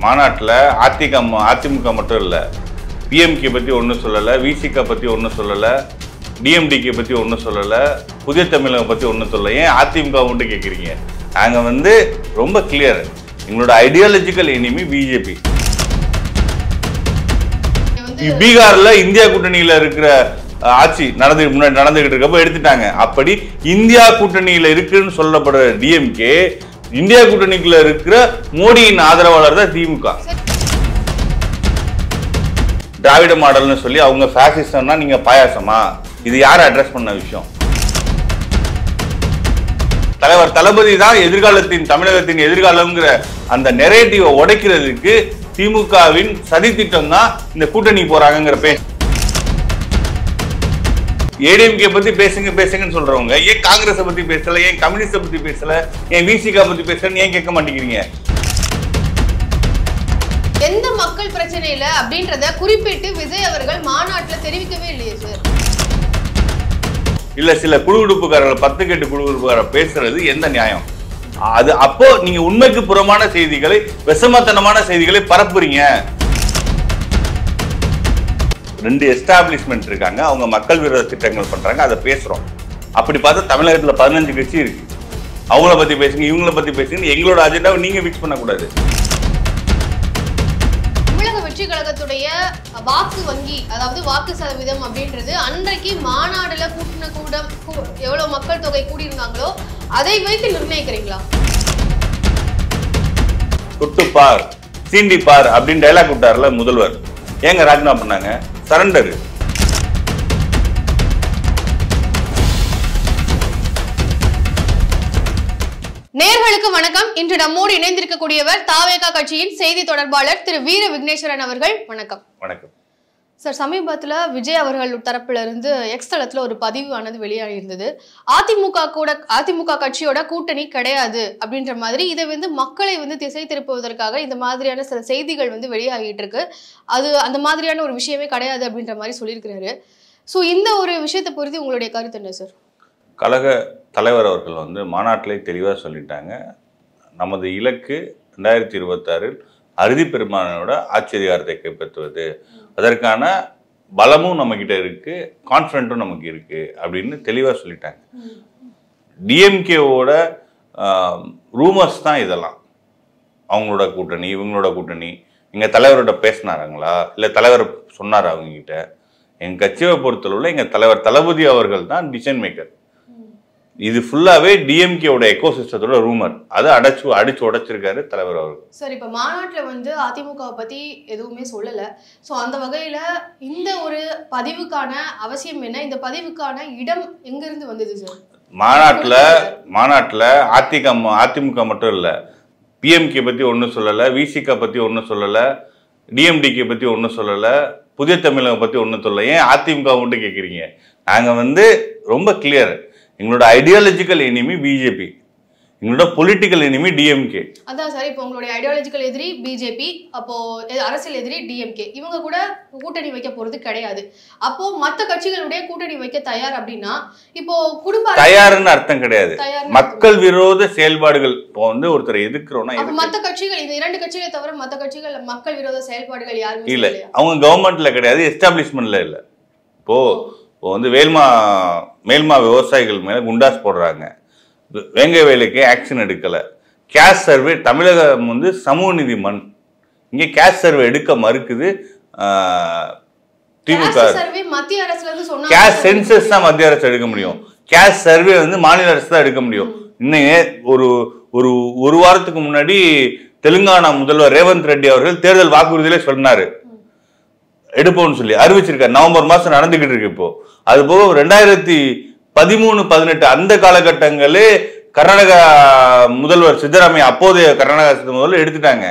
மாநாட்டில் அதிமுக மட்டும் இல்லை, பிஎம்கே பற்றி ஒன்றும் சொல்லலை, விசிகா பற்றி ஒன்றும் சொல்லலை, டிஎம்டிகே பற்றி ஒன்றும் சொல்லலை, புதிய தமிழகம் பற்றி ஒன்றும் சொல்லலை. ஏன் அதிமுக மட்டும் கேட்குறீங்க? நாங்கள் ரொம்ப கிளியர், எங்களோட ஐடியாலஜிக்கல் எனிமி பிஜேபி. பீகார்ல இந்தியா கூட்டணியில இருக்கிற ஆட்சி நடந்துகிட்டு இருக்கப்ப எடுத்துட்டாங்க. அப்படி இந்தியா கூட்டணியில இருக்குன்னு சொல்லப்படுற டிஎம்கே இந்தியா கூட்டணிக்குள்ள இருக்கிற மோடியின் ஆதரவாளர் தான் திமுக. திராவிட மாடல்னு சொல்லி அவங்க பாசிசம்னா நீங்க பாயாசமா? இது யார் அட்ரஸ் பண்ண விஷயம்? தலைவர் தளபதி தான் எதிர்காலத்தின் தமிழகத்தின் எதிர்காலம்ங்கிற அந்த நெரேட்டிவை உடைக்கிறதுக்கு திமுகவின் சதி திட்டம் தான் இந்த கூட்டணி போறாங்கிற பேச்சு. ஏடிஎம்கே பத்தி பேசுங்கன்னு சொல்றவங்க ஏன் காங்கிரஸ் பத்தி பேசல, ஏன் கம்யூனிஸ்ட பத்தி பேசல, ஏன் விசிகா பத்தி பேசலன்னு ஏன் கேட்க மாட்டேங்கிறீங்க? எந்த மக்கள் பிரச்சனை இல்ல அப்படின்றத குறிப்பிட்டு விஜய் அவர்கள் மாநாட்டுல தெரிவிக்கவே இல்லையே சார். இல்ல, சில குழுகுடுப்புக்காரர்கள் 10 கேட்டு குழுகுடுப்புக்காரர் பேசுறது எந்த நியாயம்? அது அப்போ நீங்க உண்மைக்கு புறமான செய்திகளை, விஷமத்தனமான செய்திகளை பரப்புறீங்க. 2 எஸ்டாப்ளிஷ்மெண்ட் இருக்காங்க, அவங்க மக்கள் விரோத திட்டங்கள் பண்றாங்க, அதை பேசுறோம். அப்படி பார்த்தா தமிழகத்துல 15 கட்சி இருக்கு. அவங்கள பத்தி பேசுங்க, இவங்கள பத்தி பேசுங்க. எங்களோட அஜெண்டாவை நீங்க ஃபிக்ஸ் பண்ணக்கூடாது. தமிழக வெற்றி கழகத்துடைய வாக்கு வங்கி, அதாவது வாக்கு சதவீதம் அப்படின்றது அன்றைக்கு மாநாடுல கூட்டின கூட்டம் எவ்வளவு மக்கள் தொகை கூடியிருந்தாங்களோ அதை வைத்து நிர்ணயிக்கிறீங்களா? குட்டுப்பார் சீண்டிப்பார் அப்படின்னு டைலாக் விட்டார்ல முதல்வர், ஏங்க ராஜினாமா பண்ணாங்க? சரண்டர். நேயர்களுக்கு வணக்கம். இன்று நம்மோடு இணைந்திருக்கக்கூடியவர் தாவேகா கட்சியின் செய்தி தொடர்பாளர் திரு வீர விக்னேஸ்வரன் அவர்கள். வணக்கம். வணக்கம் சார். சமீபத்தில் விஜய் அவர்கள் தரப்புல இருந்து எக்ஸ் தளத்துல ஒரு பதிவு ஆனது வெளியாகி இருந்தது. அதிமுக கட்சியோட கூட்டணி கிடையாது அப்படின்ற மாதிரி, இதை மக்களை திசை திருப்புவதற்காக இந்த மாதிரியான சில செய்திகள் வெளியாகிட்டு இருக்கு. அது அந்த மாதிரியான ஒரு விஷயமே கிடையாது அப்படின்ற மாதிரி சொல்லியிருக்கிறாரு. ஸோ இந்த ஒரு விஷயத்தை பொறுத்து உங்களுடைய கருத்து என்ன சார்? கழக தலைவர் அவர்கள் மாநாட்டிலே தெளிவாக சொல்லிட்டாங்க, நமது இலக்கு 2026 அறுதி பெரும்பான்மையோட ஆட்சி அதிகாரத்தை கைப்பற்றுவது, அதற்கான பலமும் நம்மக்கிட்ட இருக்கு, கான்ஃபிடென்ட்டும் நமக்கு இருக்கு அப்படின்னு தெளிவாக சொல்லிட்டாங்க. டிஎம்கேவோட ரூமர்ஸ் தான் இதெல்லாம். அவங்களோட கூட்டணி, இவங்களோட கூட்டணி. எங்கள் தலைவரோட பேசினாருங்களா, இல்லை தலைவர் சொன்னார் அவங்ககிட்ட? எங்கள் கட்சியை பொறுத்தளவில் எங்கள் தலைவர் தளபதி அவர்கள் தான் டிசிஷன் மேக்கர். இது ஃபுல்லாவே டிஎம்கேவோட எக்கோசிஸ்டத்தோட ரூமர். அதை அடிச்சு உடைச்சிருக்காரு தலைவர் அவர்கள். சார், இப்ப மாநாட்டுல அதிமுக பத்தி எதுவுமே சொல்லல. சோ அந்த வகையில இந்த ஒரு பதிவுக்கான அவசியம் என்ன? இந்த பதிவுக்கான இடம் எங்க இருந்து வந்தது சார்? மாநாட்டுல அதிமுக மட்டும் இல்ல, பிஎம்கே பத்தி ஒன்றும் சொல்லலை, விசிகா பத்தி ஒன்றும் சொல்லலை, டிஎம்டிகே பத்தி ஒன்றும் சொல்லலை, புதிய தமிழகம் பத்தி ஒன்றும் சொல்லலை. ஏன் அதிமுக மட்டும் கேட்குறீங்க? நாங்க ரொம்ப கிளியர், எங்களோட ஐடியாலஜிக்கல் எனிமி பிஜேபி, எங்களோட பொலிட்டிக்கல் எனிமி டிஎம்கே. அதான் சார், இப்போ உங்களுடைய ஐடியாலஜிக்கல் எதிரி பிஜேபி, அப்போ அரசியல் எதிரி டிஎம்கே. இவங்க கூட கூட்டணி வைக்க போறது கிடையாது. அப்போ மற்ற கட்சிகளுடைய கூட்டணி வைக்க தயார் அப்படின்னா, இப்போ குடும்ப தயாருன்னு அர்த்தம் கிடையாது. மக்கள் விரோத செயல்பாடுகள் இப்போ ஒருத்தர் எதிர்க்கிறோம்னா, மற்ற கட்சிகள், இந்த 2 கட்சிகளை தவிர மற்ற கட்சிகள் மக்கள் விரோத செயல்பாடுகள் யாருமே இல்ல. அவங்க கவர்மெண்ட்ல கிடையாது, எஸ்டாப்ளிஷ்மெண்ட்ல இல்ல. இப்போ மேல்மா விவசாயிகள் மேல குண்டாஸ் போடுறாங்க, வேங்க வேலைக்கு ஆக்ஷன் எடுக்கல. கேஷ் சர்வே தமிழகம் சமூக நீதி மண், இங்க கேஷ் சர்வே எடுக்க மறுக்குது திமுக. கேஷ் சென்சஸ் தான் மத்திய அரசு எடுக்க முடியும், கேஷ் சர்வே மாநில அரசு தான் எடுக்க முடியும். இன்னும் ஒரு வாரத்துக்கு முன்னாடி தெலுங்கானா முதல்வர் ரேவந்த் ரெட்டி அவர்கள் தேர்தல் வாக்குறுதியிலே சொன்னாரு, எடுப்போம்னு சொல்லி அறிவிச்சிருக்காரு. நவம்பர் மாசம் நடந்துகிட்டு இருக்கு. இப்போ அது போக 2013-18 அந்த காலகட்டங்களே கர்நாடகா முதல்வர் சித்தராமையா, அப்போதைய கர்நாடகா முதல்வர் எடுத்துட்டாங்க.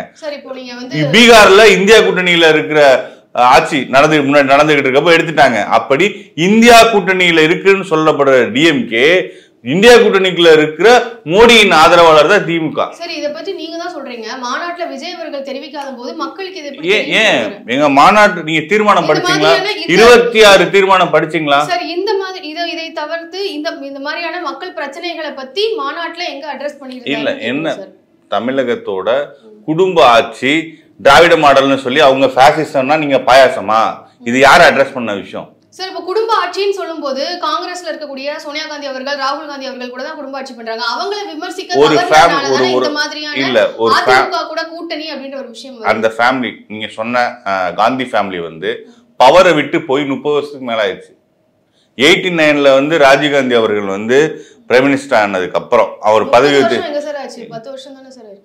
பீகார்ல இந்தியா கூட்டணியில இருக்கிற ஆட்சி நடந்துகிட்டு இருக்கப்ப எடுத்துட்டாங்க. அப்படி இந்தியா கூட்டணியில இருக்குன்னு சொல்லப்படுற டிஎம்கே இந்தியா கூட்டணிக்குள்ள இருக்கிற மோடியின் ஆதரவாளர் தான் திமுக. சரி, இத பத்தி நீங்க தான் சொல்றீங்க. மாநாட்டுல விஜய் அவர்கள் தெரிவிக்காத போது மக்களுக்கு இது எப்படி? ஏன் எங்க மாநாட்டு நீங்க தீர்மானம் படிச்சீங்களா? 26 தீர்மானம் படிச்சீங்களா? சரி, இந்த மாதிரி இதை தவிர்த்து இந்த மாதிரியான மக்கள் பிரச்சனைகளை பத்தி மாநாட்டுல எங்க அட்ரஸ் பண்ணிருக்காங்க? இல்ல, என்ன தமிழகத்தோட குடும்ப ஆட்சி, திராவிட மாடல்னு சொல்லி அவங்க ஃபேசிசம்னா நீங்க பாயாசமா? இது யார் அட்ரஸ் பண்ண விஷயம்? சார் இப்ப குடும்ப ஆட்சின்னு சொல்லும் போது காங்கிரஸ்ல இருக்கக்கூடிய சோனியா காந்தி அவர்கள், ராகுல் காந்தி அவர்கள் கூட தான் குடும்ப ஆட்சி பண்றாங்க. அவங்களை விமர்சிக்க இந்த மாதிரியான அதிமுக கூட கூட்டணி அப்படின்ற ஒரு விஷயம். அந்த ஃபேமிலி நீங்க சொன்ன காந்தி ஃபேமிலி வந்து பவரை விட்டு போய் 30 வருஷத்துக்கு மேல ஆயிடுச்சு. 89ல வந்து ராஜீவ்காந்தி அவர்கள் வந்து பிரைம் மினிஸ்டர் ஆனதுக்கு அப்புறம் அவர் பதவி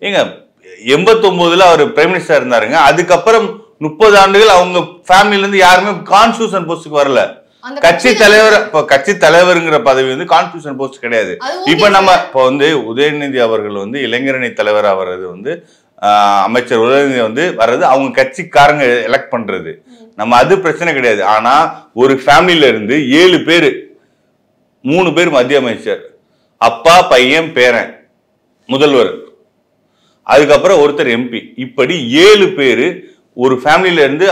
ஏங்க 89ல அவர் பிரைம் மினிஸ்டர் இருந்தாருங்க. அதுக்கப்புறம் 30 ஆண்டுகள் அவங்க ஃபேமிலில இருந்து யாருமே கான்ஸ்டிடியூஷன் போஸ்டுக்கு வரல. கட்சி தலைவர், இப்ப கட்சி தலைவருங்கிற பதவி வந்து கான்ஸ்டிடியூஷன் போஸ்ட் கிடையாது. இப்ப நம்ம இப்ப வந்து உதயநிதி அவர்கள் வந்து இளைஞரணி தலைவர் வர்றது வந்து அமைச்சர் உதயநிதி வந்து வர்றது அவங்க கட்சிக்காரங்க எலெக்ட் பண்றது. நம்ம அது பிரச்சனை கிடையாது. ஆனா ஒரு ஃபேமிலில இருந்து 7 பேரு, 3 பேர் மத்திய அமைச்சர், அப்பா பையன் பேரன் முதல்வர், அதுக்கப்புறம் ஒருத்தர் எம்பி, இப்படி 7 பேரு ஒரு ஃபேமிலில இருந்து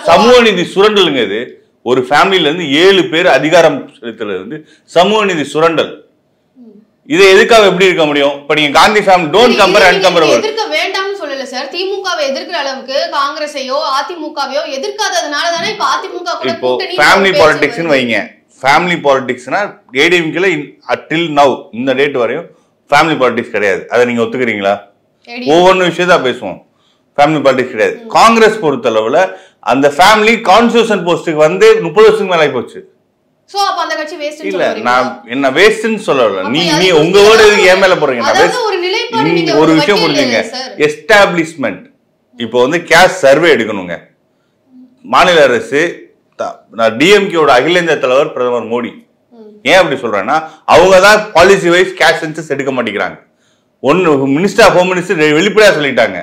சமூக நீதி சுரண்டலுங்க. இது ஒரு ஃபேமிலில இருந்து 7 பேர் அதிகாரம் செலுத்தல இருந்து சமூக நீதி சுரண்டல். இதை எதுக்காக எப்படி இருக்க முடியும்? இப்ப நீங்க Gandhi family don't compare incomparable. எதிர்க்க வேண்டாம்னு சொல்லல சார். திமுகவை எதிர்க்கிற அளவுக்கு காங்கிரஸையோ அதிமுகவையோ எதிர்க்காததனால தானே இப்ப அதிமுக கூட கூட்டணி. ஃபேமிலி பாலிடிக்ஸ்னு வைங்க. ஃபேமிலி பாலிடிக்ஸ்னா ஏடிஎம்கேல டில் நவ் இந்த டேட் வரையும் ஃபேமிலி பாலிடிக்ஸ் கிடையாது. அதை நீங்க ஒத்துக்கிறீங்களா? ஒவ்வொரு விஷயத்தா பேசுவோம். ஃபேமிலி பாலிடிக்ஸ் கிடையாது. காங்கிரஸ் பொறுத்தளவுல அந்த ஃபேமிலி கான்ஸ்டிடியூஷன் போஸ்டுக்கு வந்து 30 வருஷத்துக்கு மேல ஆகி போச்சு. சோ அப்ப அந்த கட்சி வேஸ்ட் இல்ல, நான் என்ன வேஸ்ட்னு சொல்லல. நீ உங்க வேர்ட் ஏன் மேல போறீங்க? ஒரு விஷயம் புரிஞ்சுங்க. எஸ்டாப்லிஷ்மென்ட் இப்போ வந்து கேஷ் சர்வே எடுக்கணுங்க. மாநில அரசு டிஎம்கேவோட அகில இந்திய தலைவர் பிரதமர் மோடி ஏன் அப்படி சொல்றேன்னா அவங்க தான் பாலிசி வைஸ் கேஷ் சென்சஸ் எடுக்க மாட்டேங்கிறாங்க. ஒன்னு மினிஸ்டர் ஆஃப் ஹோம் மினிஸ்டர் வெளிப்படையா சொல்லிட்டாங்க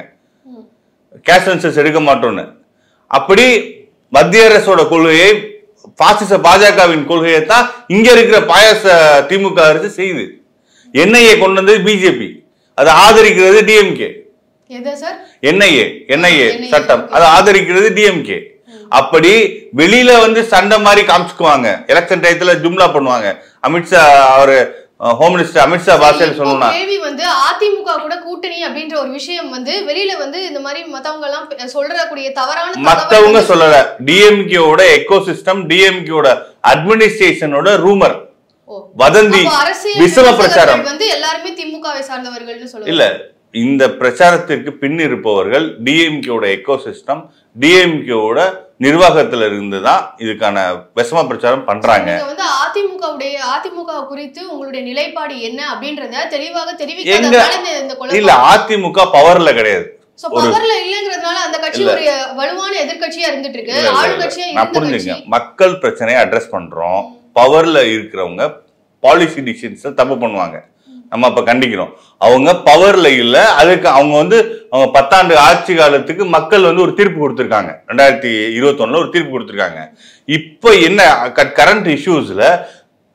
கேஷ் சென்சஸ் எடுக்க மாட்டோம்னு. அப்படி மத்திய அரசோட கொள்கையை பாசிச பாஜகவின் கொள்கையை தான் இங்க இருக்கிற பாயாச திமுக அரசு செய்யுது. என்ஐஏ கொண்டு வந்தது பிஜேபி, அதை ஆதரிக்கிறது டிஎம்கே. என்ஐஏ சட்டம் அதை ஆதரிக்கிறது டிஎம்கே. அப்படி வெளியில வந்து சண்டை மாதிரி காமிச்சுக்குவாங்க. எலெக்ஷன் டயத்துல ஜும்லா பண்ணுவாங்க. அமித்ஷா அவரு ஹோம் மினிஸ்டர் அமித்ஷா பாஷையில சொல்லணும்னா கேள்வி வந்து அதிமுக கூட கூட்டணி அப்படின்ற ஒரு விஷயம் வந்து வெளியில வந்து இந்த மாதிரி மத்தவங்க எல்லாம் சொல்றக்கூடிய தவறான மத்தவங்க சொல்லல. டிஎம்கேவோட எக்கோசிஸ்டம், டிஎம்கேவோட அட்மினிஸ்ட்ரேஷனோட ரூமர், வதந்தி, விசம பிரச்சாரம் வந்து எல்லாருமே திமுகவை சார்ந்தவர்கள்னு சொல்லுவாங்க. இல்ல, இந்த பிரச்சாரத்திற்கு பின் இருப்பவர்கள் டிஎம்கேவோட எக்கோசிஸ்டம், டிஎம்கேவோட நிர்வாகத்துல இருந்துதான் இதுக்கான விஷம பிரச்சாரம் பண்றாங்க. வந்து அதிமுக குறித்து உங்களுடைய நிலைப்பாடு என்ன அப்படின்றத தெளிவாக தெரிவிக்காத. இல்ல, அதிமுக பவர்ல கிடையாது. பவர்ல இல்லங்கிறதுனால அந்த கட்சி ஒரு வலுவான எதிர்க்கட்சியா இருந்துட்டு இருக்கு. ஆளுங்கட்சியா நான் புரிஞ்சுங்க. மக்கள் பிரச்சனையை அட்ரஸ் பண்றோம். பவர்ல இருக்கிறவங்க பாலிசி டிசிஷன்ஸ் தப்பு பண்ணுவாங்க, நம்ம அப்ப கண்டிக்கிறோம். அவங்க பவர்ல இல்ல. அதுக்கு அவங்க வந்து அவங்க 10 ஆண்டு ஆட்சி காலத்துக்கு மக்கள் வந்து ஒரு தீர்ப்பு கொடுத்திருக்காங்க. 2021ல ஒரு தீர்ப்பு கொடுத்திருக்காங்க. இப்ப என்ன கரண்ட் இஷ்யூஸ்ல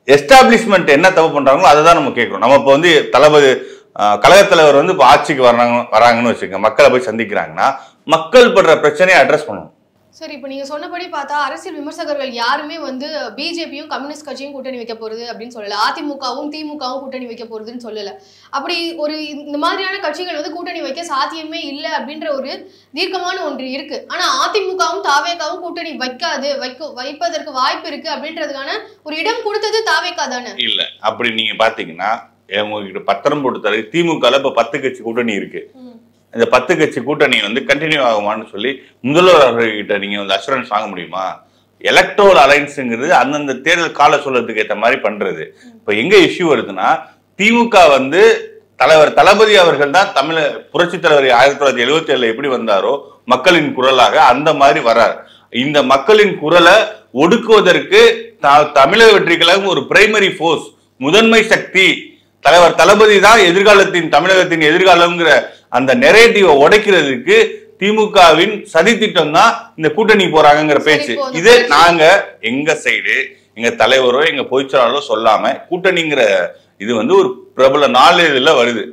எஸ்டாப்ளிஷ்மெண்ட் என்ன தப்பு பண்றாங்களோ அதை தான் நம்ம கேட்கிறோம். நம்ம இப்ப வந்து தளபதி கழகத் தலைவர் வந்து இப்ப ஆட்சிக்கு வராங்கன்னு வச்சுக்கோங்க, மக்களை போய் சந்திக்கிறாங்கன்னா மக்கள் படுற பிரச்சனையை அட்ரஸ் பண்ணணும். சரி, இப்போ நீங்க சொன்னபடி பார்த்தா அரசியல் விமர்சகர்கள் யாருமே வந்து பிஜேபியும் கம்யூனிஸ்ட் கட்சியும் கூட்டணி வைக்க போறது அப்படின்னு சொல்லல, அதிமுகவும் திமுகவும் கூட்டணி வைக்க போறதுன்னு சொல்லல. அப்படி ஒரு இந்த மாதிரியான கட்சிகள் வந்து கூட்டணி வைக்க சாத்தியமே இல்லை அப்படின்ற ஒரு தீர்க்கமான ஒன்று இருக்கு. ஆனா அதிமுகவும் தாவேகாவும் கூட்டணி வைப்பதற்கு வாய்ப்பு இருக்கு அப்படின்றதுக்கான ஒரு இடம் கொடுத்தது தாவேகா தானே? இல்ல, அப்படி நீங்க பாத்தீங்கன்னா உங்ககிட்ட பத்திரம் போட்டு தர திமுக இப்ப 10 கட்சி கூட்டணி இருக்கு. இந்த 10 கட்சி கூட்டணி வந்து கண்டினியூ ஆகுமான்னு சொல்லி முதல்வர்கிட்ட நீங்க வந்து அஷூரன்ஸ் வாங்க முடியுமா? எலக்ட்ரல் அலைன்ஸுங்கிறது அந்தந்த தேர்தல் கால சொல்றதுக்கு ஏற்ற மாதிரி பண்றது. இப்ப எங்க இஷ்யூ வருதுன்னா, திமுக வந்து தலைவர் தளபதி அவர்கள் தான் புரட்சி தலைவர் 1977 எப்படி வந்தாரோ மக்களின் குரலாக அந்த மாதிரி வர்றார். இந்த மக்களின் குரலை ஒடுக்குவதற்கு தமிழக வெற்றி கழகம் ஒரு பிரைமரி போர்ஸ், முதன்மை சக்தி, தலைவர் தளபதி தான் எதிர்காலத்தின் தமிழகத்தின் எதிர்காலம்ங்கிற அந்த நெரேட்டிவை உடைக்கிறதுக்கு திமுகவின் சதி திட்டம் தான் இந்த கூட்டணி போறாங்கிற பேச்சு. இது நாங்க எங்க சைடு எங்க தலைவரோ எங்க பொதுச்செயலாளரோ சொல்லாம கூட்டணிங்கிற இது வந்து ஒரு பிரபல நாளிதழில் வருது,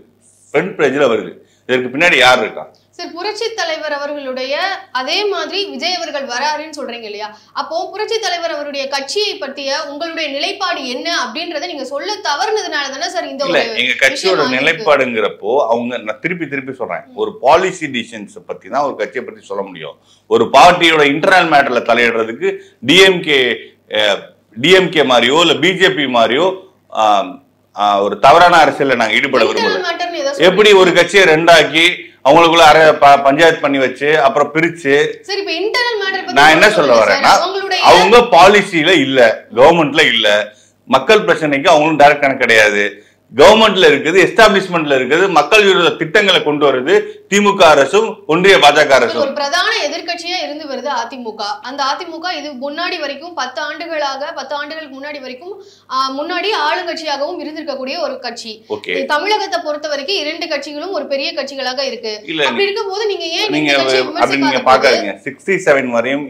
ஃப்ரண்ட் பேஜ்ல வருது. இதற்கு பின்னாடி யார் இருக்கா? சார், புரட்சி தலைவர் அவர்களுடைய அதே மாதிரி விஜய் அவர்கள் வராருன்னு சொல்றீங்க இல்லையா? அப்போ புரட்சி தலைவர் அவருடைய கட்சியை பற்றிய உங்களுடைய நிலைப்பாடு என்ன அப்படின்றத நீங்க சொல்ல தவறுனதுனால தானே சார் இந்த எங்க கட்சியோட நிலைப்பாடுங்கிறப்போ அவங்க, நான் திருப்பி சொல்றேன், ஒரு பாலிசி டிசிஷன்ஸ் பத்தி தான் ஒரு கட்சியை பத்தி சொல்ல முடியும். ஒரு பார்ட்டியோட இன்டர்னல் மேட்டர்ல தலையிடுறதுக்கு டிஎம்கே மாதிரியோ இல்ல பிஜேபி மாதிரியோ ஒரு தவறான அரசியல்ல நாங்க ஈடுபட விரும்பல. எப்படி ஒரு கட்சியை ரெண்டாக்கி அவங்களுக்குள்ள பஞ்சாயத்து பண்ணி வச்சு அப்புறம் பிரிச்சு, நான் என்ன சொல்ல வரேன்னா, அவங்க பாலிசியில இல்ல, கவர்மெண்ட்ல இல்ல, மக்கள் பிரச்சனைக்கு அவங்களும் டைரக்டான கிடையாது. கவர்மெண்ட்ல இருக்குது, எஸ்டாப்ளிஷ்மெண்ட்ல இருக்குது, மக்கள் விரோத திட்டங்களை கொண்டு வருது திமுக அரசும் ஒன்றிய பாஜக அரசும். ஒரு பிரதான எதிர்கட்சியா இருந்து வருது அதிமுக. அந்த அதிமுக இது முன்னாடி வரைக்கும் 10 ஆண்டுகளுக்கு முன்னாடி வரைக்கும் முன்னாடி ஆளுங்கட்சியாகவும் இருந்திருக்கக்கூடிய ஒரு கட்சி. தமிழகத்தை பொறுத்த வரைக்கும் 2 கட்சிகளும் ஒரு பெரிய கட்சிகளாக இருக்கு. அப்படி இருக்கும் போது நீங்க ஏன் நீங்க பாக்காதீங்க, 67 வரையும்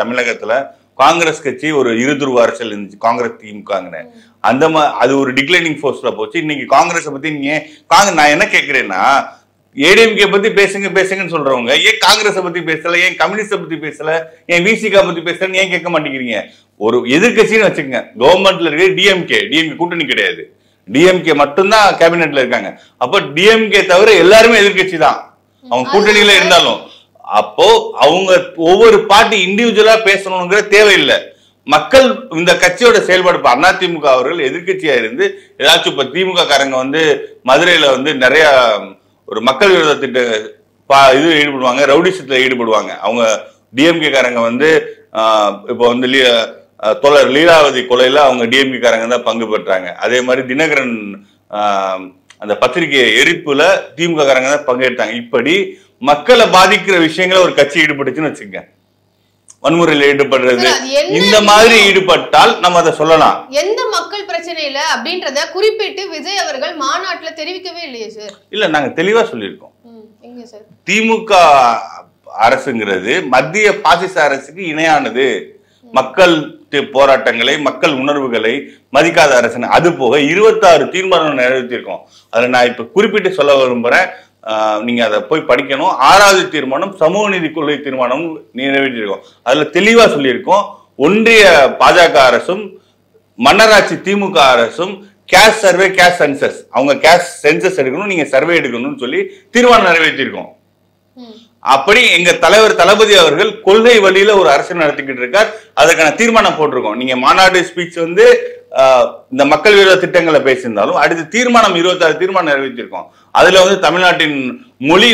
தமிழகத்துல காங்கிரஸ் கட்சி ஒரு இருதுருவ அரசியல் இருந்துச்சு, காங்கிரஸ் திமுக. அந்த அது ஒரு டிக்ளைனிங் போர்ஸ்ல போச்சு. இன்னைக்கு காங்கிரஸ் பத்தி நீங்க நான் என்ன கேக்குறேன்னா, ஏடிஎம்கே பத்தி பேசுங்கன்னு சொல்றவங்க ஏன் காங்கிரஸ் பத்தி பேசல, ஏன் கம்யூனிஸ்ட பத்தி பேசல, ஏன் விசிகா பத்தி பேசலன்னு ஏன் கேட்க மாட்டேங்கிறீங்க? ஒரு எதிர்கட்சின்னு வச்சுக்கோங்க, கவர்மெண்ட்ல இருக்க டிஎம்கே கூட்டணி கிடையாது, டிஎம்கே மட்டும்தான் கேபினெட்ல இருக்காங்க. அப்ப டிஎம்கே தவிர எல்லாருமே எதிர்கட்சி தான், அவங்க கூட்டணியில இருந்தாலும். அப்போ அவங்க ஒவ்வொரு பார்ட்டி இண்டிவிஜுவலா பேசணுங்கிற தேவையில்லை. மக்கள் இந்த கட்சியோட செயல்பாடு, அதிமுக அவர்கள் எதிர்கட்சியா இருந்து ஏதாச்சும் இப்ப திமுக காரங்க மதுரையில நிறைய ஒரு மக்கள் விரோத திட்ட இது ஈடுபடுவாங்க, ரவுடிசத்துல ஈடுபடுவாங்க. அவங்க டிஎம்கே காரங்க இப்போ தோழர் லீலாவதி கொலையில அவங்க டிஎம்கே காரங்க தான் பங்கு பெற்றாங்க. அதே மாதிரி தினகரன் அந்த பத்திரிகை எரிப்புல திமுக காரங்க தான் பங்கேற்றாங்க. இப்படி மக்களை பாதிக்கிற விஷயங்களை ஒரு கட்சி ஈடுபட்டுச்சுன்னு வச்சுங்க, வன்முறையில் ஈடுபடுறது, இந்த மாதிரி ஈடுபட்டால் நம்ம அதை சொல்லலாம். எந்த மக்கள் பிரச்சனையில அப்படின்றத குறிப்பிட்டு விஜய் அவர்கள் மாநாட்டுல தெரிவிக்கவே இல்லையே சார்? இல்ல, நாங்க தெளிவா சொல்லியிருக்கோம். திமுக அரசுங்கிறது மத்திய பாசிச அரசுக்கு இணையானது, மக்கள் போராட்டங்களை, மக்கள் உணர்வுகளை மதிக்காத அரசு. அது போக 26 தீர்மானம் நிறைவேற்றிருக்கோம். அதுல நான் இப்ப குறிப்பிட்டு சொல்ல விரும்புறேன், நீங்க அதை போய் படிக்கணும். 6வது தீர்மானம் சமூக நீதி கொள்கை தீர்மானம் நிறைவேற்றிருக்கோம். அதுல தெளிவா சொல்லியிருக்கோம், ஒன்றிய பாஜக அரசும் மன்னராட்சி திமுக அரசும் கேஷ் சர்வே, கேஷ் சென்சஸ், அவங்க கேஷ் சென்சஸ் எடுக்கணும், நீங்க சர்வே எடுக்கணும்னு சொல்லி தீர்மானம் நிறைவேற்றிருக்கோம். அப்படி எங்க தலைவர் தளபதி அவர்கள் கொள்கை வழியில ஒரு அரசு நடத்திக்கிட்டு இருக்கார். அதுக்கான தீர்மானம் போட்டிருக்கோம். நீங்க மாநாடு ஸ்பீச் இந்த மக்கள் விரோத திட்டங்களை பேசியிருந்தாலும் அடுத்து தீர்மானம் 26 தீர்மானம் நிறைவேற்றிருக்கோம். அதுல தமிழ்நாட்டின் மொழி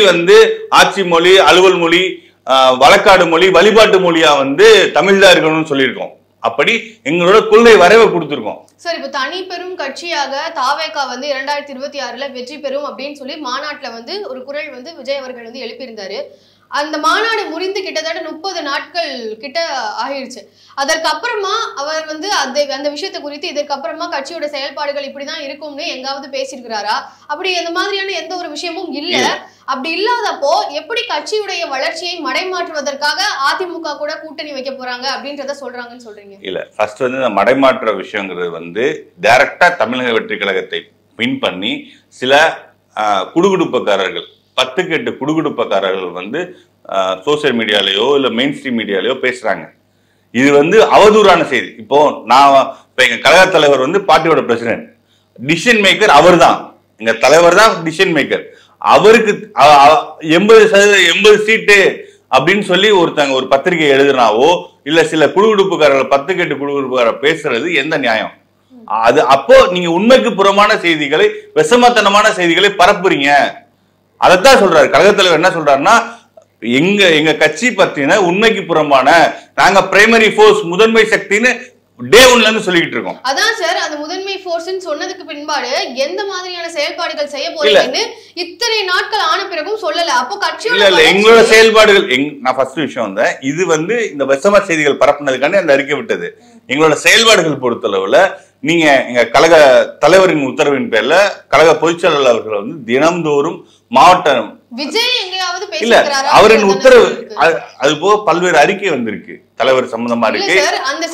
ஆட்சி மொழி, அலுவல் மொழி, வழக்காடு மொழி, வழிபாட்டு மொழியா தமிழ் தான் இருக்கணும்னு சொல்லியிருக்கோம். அப்படி எங்களோட கொள்கை வரைவை கொடுத்திருக்கோம். சார், இப்ப தனி பெரும் கட்சியாக தாவேகா 2026ல வெற்றி பெறும் அப்படின்னு சொல்லி மாநாட்டுல ஒரு குரல் விஜய் அவர்கள் எழுப்பியிருந்தாரு. அந்த மாநாடு முடிந்து கிட்டத்தட்ட 30 நாட்கள் கிட்ட ஆகிடுச்சு. அதற்கு அப்புறமா அவர் அந்த விஷயத்தை குறித்து இதற்கு அப்புறமா கட்சியோட செயல்பாடுகள் இப்படிதான் இருக்கும்னு எங்காவது பேசியிருக்கிறாரா? அப்படி அந்த மாதிரியான எந்த ஒரு விஷயமும் இல்ல. அப்படி இல்லாதப்போ எப்படி கட்சியுடைய வளர்ச்சியை மடைமாற்றுவதற்காக அதிமுக கூட கூட்டணி வைக்க போறாங்க அப்படின்றத சொல்றாங்கன்னு சொல்றீங்க? இல்ல, ஃபர்ஸ்ட் இந்த மடைமாற்ற விஷயங்கிறது டைரக்டா தமிழக வெற்றி கழகத்தை பின் பண்ணி சில குடுகுடுப்பக்காரர்கள், 10 8 குடுகுடுப்பக்காரர்கள் சோசியல் மீடியாலேயோ இல்ல மெயின் ஸ்ட்ரீம் மீடியாலேயோ பேசுறாங்க. இது அவதூறான செய்தி. இப்போ எங்க கழக தலைவர் பார்ட்டியோட பிரசிடென்ட், டிசிஷன் மேக்கர் அவர் தான், எங்க தலைவர் தான் டிசிஷன் மேக்கர். அவருக்கு 80% சீட்டு அப்படின்னு சொல்லி ஒருத்தங்க ஒரு பத்திரிகை எழுதுனாவோ இல்ல சில குடுகுடுப்புக்காரர்கள் 10 8 குடுகுடுப்புக்காரர் பேசுறது எந்த நியாயம்? அது அப்போ நீங்க உண்மைக்கு புறமான செய்திகளை, விஷமத்தனமான செய்திகளை பரப்புறீங்க. அதைத்தான் சொல்றாரு கழக தலைவர். என்ன சொல்றாருன்னா, எங்க கட்சி பத்தின உண்மைக்கு புறம்பான, நாங்க பிரைமரி போர்ஸ், முதன்மை சக்தின்னு டே 1ல இருந்து சொல்லிட்டு இருக்கோம். அதான் சார், அந்த முதன்மை போர்ஸ்னு சொன்னதுக்கு பின்பாடு எந்த மாதிரியான செயல்பாடுகள் செய்ய போறீங்கன்னு இத்தனை நாட்கள் ஆன பிறகும் சொல்லல. அப்போ கட்சியோட இல்ல எங்களோட செயல்பாடுகள், நான் ஃபர்ஸ்ட் விஷயம் இது இந்த விஷம செய்திகள் பரப்புனதுக்காண்டி அந்த அறிக்கை விட்டது. எங்களோட செயல்பாடுகள் பொறுத்தளவுல நீங்க எங்க கழக தலைவரின் உத்தரவின் பேர்ல கழக பொதுச்செயலாளர் அவர்கள் தினம்தோறும் மாவட்டம் விஜய் எங்கயாவது இல்ல அவரின் உத்தரவு, அது போக பல்வேறு அறிக்கை வந்திருக்கு தலைவர் சம்பந்தமா இருக்கு.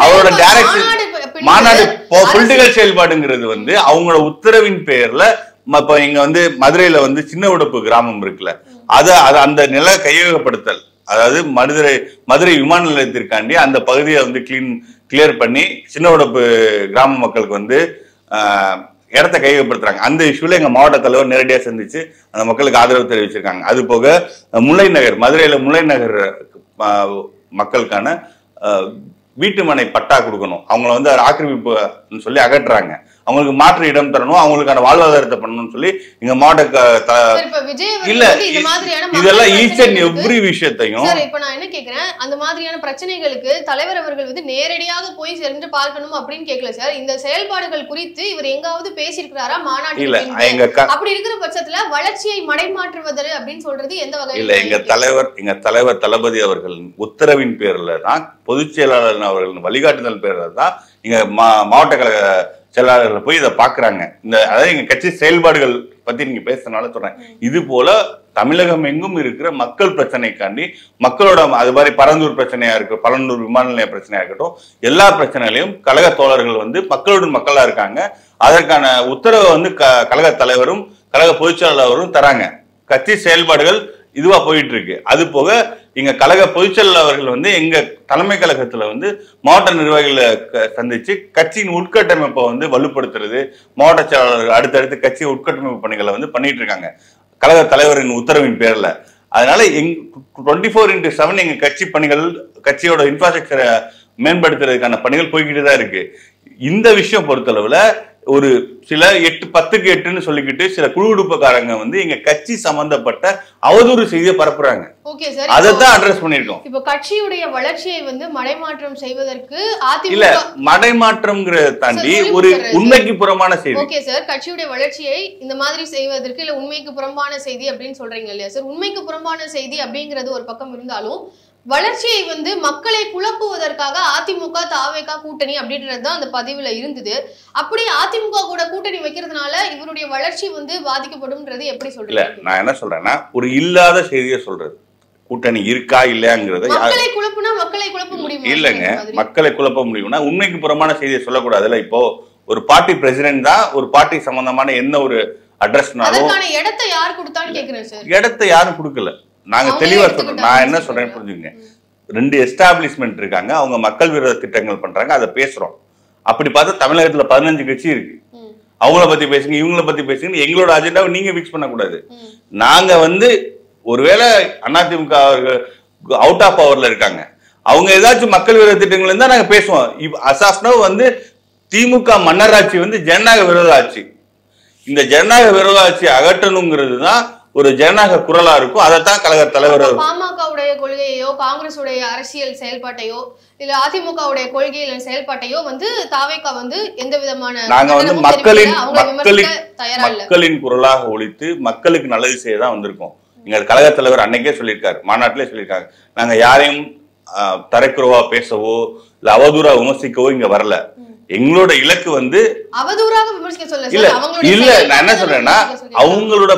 அவரோட டைரக்ஷன் மாநாடு பொலிட்டிக்கல் செயல்பாடுங்கிறது அவங்களோட உத்தரவின் பெயர்ல இப்ப இங்க வந்து மதுரையில வந்து சின்ன உடப்பு கிராமம் இருக்குல்ல, அந்த நில கையகப்படுத்தல், அதாவது மதுரை விமான நிலையத்திற்காண்டி அந்த பகுதியை வந்து கிளியர் பண்ணி சின்ன உடப்பு கிராம மக்களுக்கு வந்து இடத்த கையகப்படுத்துறாங்க. அந்த இஷ்யூல எங்க மாவட்ட தலைவர் நேரடியா சந்திச்சு அந்த மக்களுக்கு ஆதரவு தெரிவிச்சிருக்காங்க. அது போக முல்லை நகர், மதுரையில முல்லை நகர் மக்களுக்கான வீட்டு மனை பட்டா கொடுக்கணும், அவங்கள வந்து ஆக்கிரமிப்பு சொல்லி அகற்றுறாங்க, அவங்களுக்கு மாற்று இடம் தரணும், அவங்களுக்கான வாழ்வாதாரத்தை பண்ணணும்னு சொல்லி எங்க மாவட்ட இல்ல இதெல்லாம் ஈச் அண்ட் எவ்ரி விஷயத்தையும். இப்ப நான் என்ன கேக்குறேன், அந்த மாதிரியான பிரச்சனைகளுக்கு தலைவர் அவர்கள் வந்து நேரடியாக போய் சென்று பார்க்கணும் அப்படின்னு கேட்கல சார். இந்த செயல்பாடுகள் குறித்து இவர் எங்காவது பேசியிருக்கிறாரா மாநாட்டில்? அப்படி இருக்கிற பட்சத்துல வளர்ச்சியை மடைமாற்றுவது அப்படின்னு சொல்றது எந்த வகையில்? இல்ல, எங்க தலைவர் தளபதி அவர்கள் உத்தரவின் பேர்ல தான், பொதுச் செயலாளர் அவர்களின் வழிகாட்டுதல் பேர்ல தான் இங்க மாவட்ட கழக செயலாளர்கள் போய் இதை பாக்குறாங்க. அதாவது எங்க கட்சி செயல்பாடுகள் பத்தி நீங்க பேசுறதுனால சொல்றேன். இது போல தமிழகம் எங்கும் இருக்கிற மக்கள் பிரச்சனைக்காண்டி, மக்களோட அது மாதிரி பரந்தூர் பிரச்சனையா இருக்கு, பழனூர் விமான நிலைய பிரச்சனையா இருக்கட்டும், எல்லா பிரச்சனைகளையும் கழக தோழர்கள் வந்து மக்களுடன் மக்களா இருக்காங்க. அதற்கான உத்தரவை வந்து கழக தலைவரும் கழக பொதுச்செயலாளரும் தராங்க. கட்சி செயல்பாடுகள் இதுவா போயிட்டு இருக்கு. அது போக எங்க கழக பொதுச்செயலாளர் அவர்கள் வந்து எங்க தலைமை கழகத்துல வந்து மாவட்ட நிர்வாகிகளை சந்திச்சு கட்சியின் உட்கட்டமைப்பை வந்து வலுப்படுத்துறது, மாவட்ட செயலாளர்கள் அடுத்தடுத்து கட்சி உட்கட்டமைப்பு பணிகளை வந்து பண்ணிட்டு இருக்காங்க கழக தலைவரின் உத்தரவின் பேர்ல. அதனால 24/7 எங்க கட்சி பணிகள், கட்சியோட இன்ஃப்ராஸ்ட்ரக்சரை மேம்படுத்துறதுக்கான பணிகள் போய்கிட்டு தான் இருக்கு. இந்த விஷயம் பொறுத்தளவுல ஒரு சில 8-10க்கு 8ன்னு சொல்லிக்கிட்டு சில குழுடுப்புக்காரங்க வந்து எங்க கட்சி சம்பந்தப்பட்ட அவதூறு செய்தியை பரப்புறாங்க. அதைத்தான் அட்ரஸ் பண்ணிருக்கோம். இப்ப கட்சியுடைய வளர்ச்சியை வந்து மடைமாற்றம் செய்வதற்கு இல்ல, மடைமாற்றம்ங்கிறத தாண்டி ஒரு உண்மைக்கு புறம்பான செய்தி. ஓகே சார், கட்சியுடைய வளர்ச்சியை இந்த மாதிரி செய்வதற்கு இல்ல உண்மைக்கு புறம்பான செய்தி அப்படின்னு சொல்றீங்க இல்லையா சார்? உண்மைக்கு புறம்பான செய்தி அப்படிங்கிறது ஒரு பக்கம் இருந்தாலும் வளர்ச்சியை வந்து மக்களை குழப்புவதற்காக அதிமுக தாவேகா கூட்டணி அப்படின்றதுதான் அந்த பதிவுல இருந்தது. அப்படி அதிமுக கூட கூட்டணி வைக்கிறதுனால இவருடைய வளர்ச்சி வந்து பாதிக்கப்படும்ன்றது எப்படி சொல்றீங்க? நான் என்ன சொல்றேன்னா, ஒரு இல்லாத செய்தியை சொல்றது, கூட்டணி இருக்கா இல்லையாங்கிறத மக்களை குழப்புனா மக்களை குழப்ப முடியும் இல்லைங்க. மக்களை குழப்ப முடியும்னா உண்மைக்கு புறமான செய்தியை சொல்லக்கூடாதுல்ல. இப்போ ஒரு பார்ட்டி பிரசிடென்ட் தான் ஒரு பார்ட்டி சம்பந்தமான என்ன ஒரு அட்ரஸ்னாலும் இடத்தை யார் கொடுத்தான்னு கேக்குறேன் சார். இடத்தை யாரும் கொடுக்கல, நாங்க தெளிவா சொல்றோம். நான் என்ன சொல்றேன் புரிஞ்சுங்க, 2 எஸ்டாப்ளிஷ்மெண்ட் இருக்காங்க, அவங்க மக்கள் விரோத திட்டங்கள் பண்றாங்க, அதை பேசுறோம். அப்படி பார்த்தா தமிழகத்துல 15 கட்சி இருக்கு, அவங்கள பத்தி பேசுங்க இவங்கள பத்தி பேசுங்க. எங்களோட அஜெண்டாவை நீங்க பிக்ஸ் பண்ணக்கூடாது. நாங்க வந்து ஒருவேளை அதிமுக அவுட் ஆஃப் பவர்ல இருக்காங்க, அவங்க ஏதாச்சும் மக்கள் விரோத திட்டங்கள் இருந்தா நாங்க பேசுவோம். அசாஸ்னோ வந்து திமுக மன்னராட்சி வந்து ஜனநாயக விரோத ஆட்சி. இந்த ஜனநாயக விரோத ஆட்சி அகற்றணுங்கிறது தான் ஒரு ஜனநாயக குரலா இருக்கும். அதைத்தான் கழக தலைவர் பாமகவுடைய கொள்கையோ காங்கிரஸ் உடைய அரசியல் செயல்பாட்டையோ இல்ல அதிமுகவுடைய கொள்கையில செயல்பாட்டையோ வந்து தாவேகா வந்து எந்த விதமான நாங்க வந்து மக்களின் குரலாக ஒழித்து மக்களுக்கு நல்லது செய்யதான் வந்திருக்கோம். எங்க கழக தலைவர் அன்னைக்கே சொல்லியிருக்காரு, மாநாட்டிலே சொல்லியிருக்காங்க, நாங்க யாரையும் தரைக்குறவா பேசவோ இல்ல அவதூறா விமர்சிக்கவோ இங்க வரல. எங்களோட இலக்கு வந்து அவதூறாக விமர்சிக்க சொல்ல இல்ல. நான் என்ன சொல்றேன்னா, அவங்களோட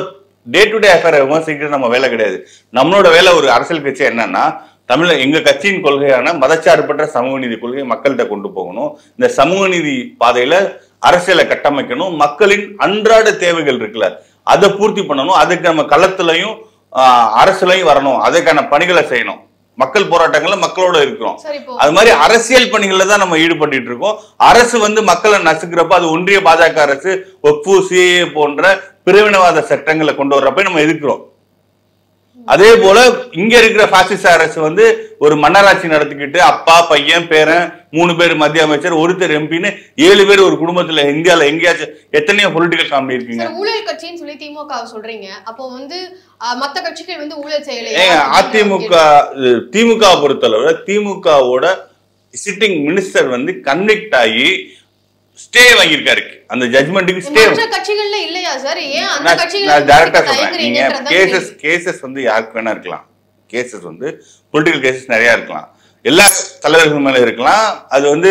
டே டு டே அஃபேரை விமர்சிக்கிறது நம்ம வேலை கிடையாது. நம்மளோட வேலை ஒரு அரசியல் கட்சி என்னன்னா, எங்க கட்சியின் கொள்கையான மதச்சார்பற்ற சமூக நீதி கொள்கையை மக்கள்கிட்ட கொண்டு போகணும். இந்த சமூக நீதி பாதையில அரசியலை கட்டமைக்கணும். மக்களின் அன்றாட தேவைகள் இருக்குல்ல, அதை பூர்த்தி பண்ணணும். அதுக்கு நம்ம களத்திலையும் அரசுலையும் வரணும், அதுக்கான பணிகளை செய்யணும். மக்கள் போராட்டங்கள்ல மக்களோட இருக்கிறோம். அது மாதிரி அரசியல் பணிகள்ல தான் நம்ம ஈடுபட்டு இருக்கோம். அரசு வந்து மக்களை நசுக்கிறப்ப, அது ஒன்றிய பாஜக அரசு ஒப்பு சிஏஏ போன்ற பிரிவினவாத சட்டங்களை கொண்டு வர்றப்ப நம்ம எதிர்க்கிறோம். அதே போல இங்க இருக்கிற பாசிச அரசு வந்து ஒரு மன்னராட்சி நடத்திக்கிட்டு அப்பா பையன் பேரன் 3 பேர் மத்திய அமைச்சர், ஒருத்தர் எம்பின்னு 7 பேர் ஒரு குடும்பத்துல இந்தியால எங்கேயாச்சும் எத்தனையோ பொலிட்டிக்கல் காமெடி இருக்குங்க. ஊழல் கட்சின்னு சொல்லி திமுக சொல்றீங்க, அப்போ வந்து மத்த கட்சிகள் வந்து ஊழல் செய்யல. திமுக பொறுத்தளவு திமுகவோட சிட்டிங் மினிஸ்டர் வந்து கன்விக்ட் ஆகி ஸ்டே வாங்கியிருக்காரு. அந்த ஜட்மெண்ட்டுக்கு ஸ்டே கட்சிகள்ல இல்லையா சார்? ஏன் அந்த கட்சிகள் நான் டைரக்டா சொல்றேன், நீங்க கேசஸ் வந்து யாருக்கு வேணா இருக்கலாம். கேசஸ் வந்து பொலிட்டிக்கல் கேசஸ் நிறைய இருக்கலாம், எல்லா தலைவர்கள் மேல இருக்கலாம். அது வந்து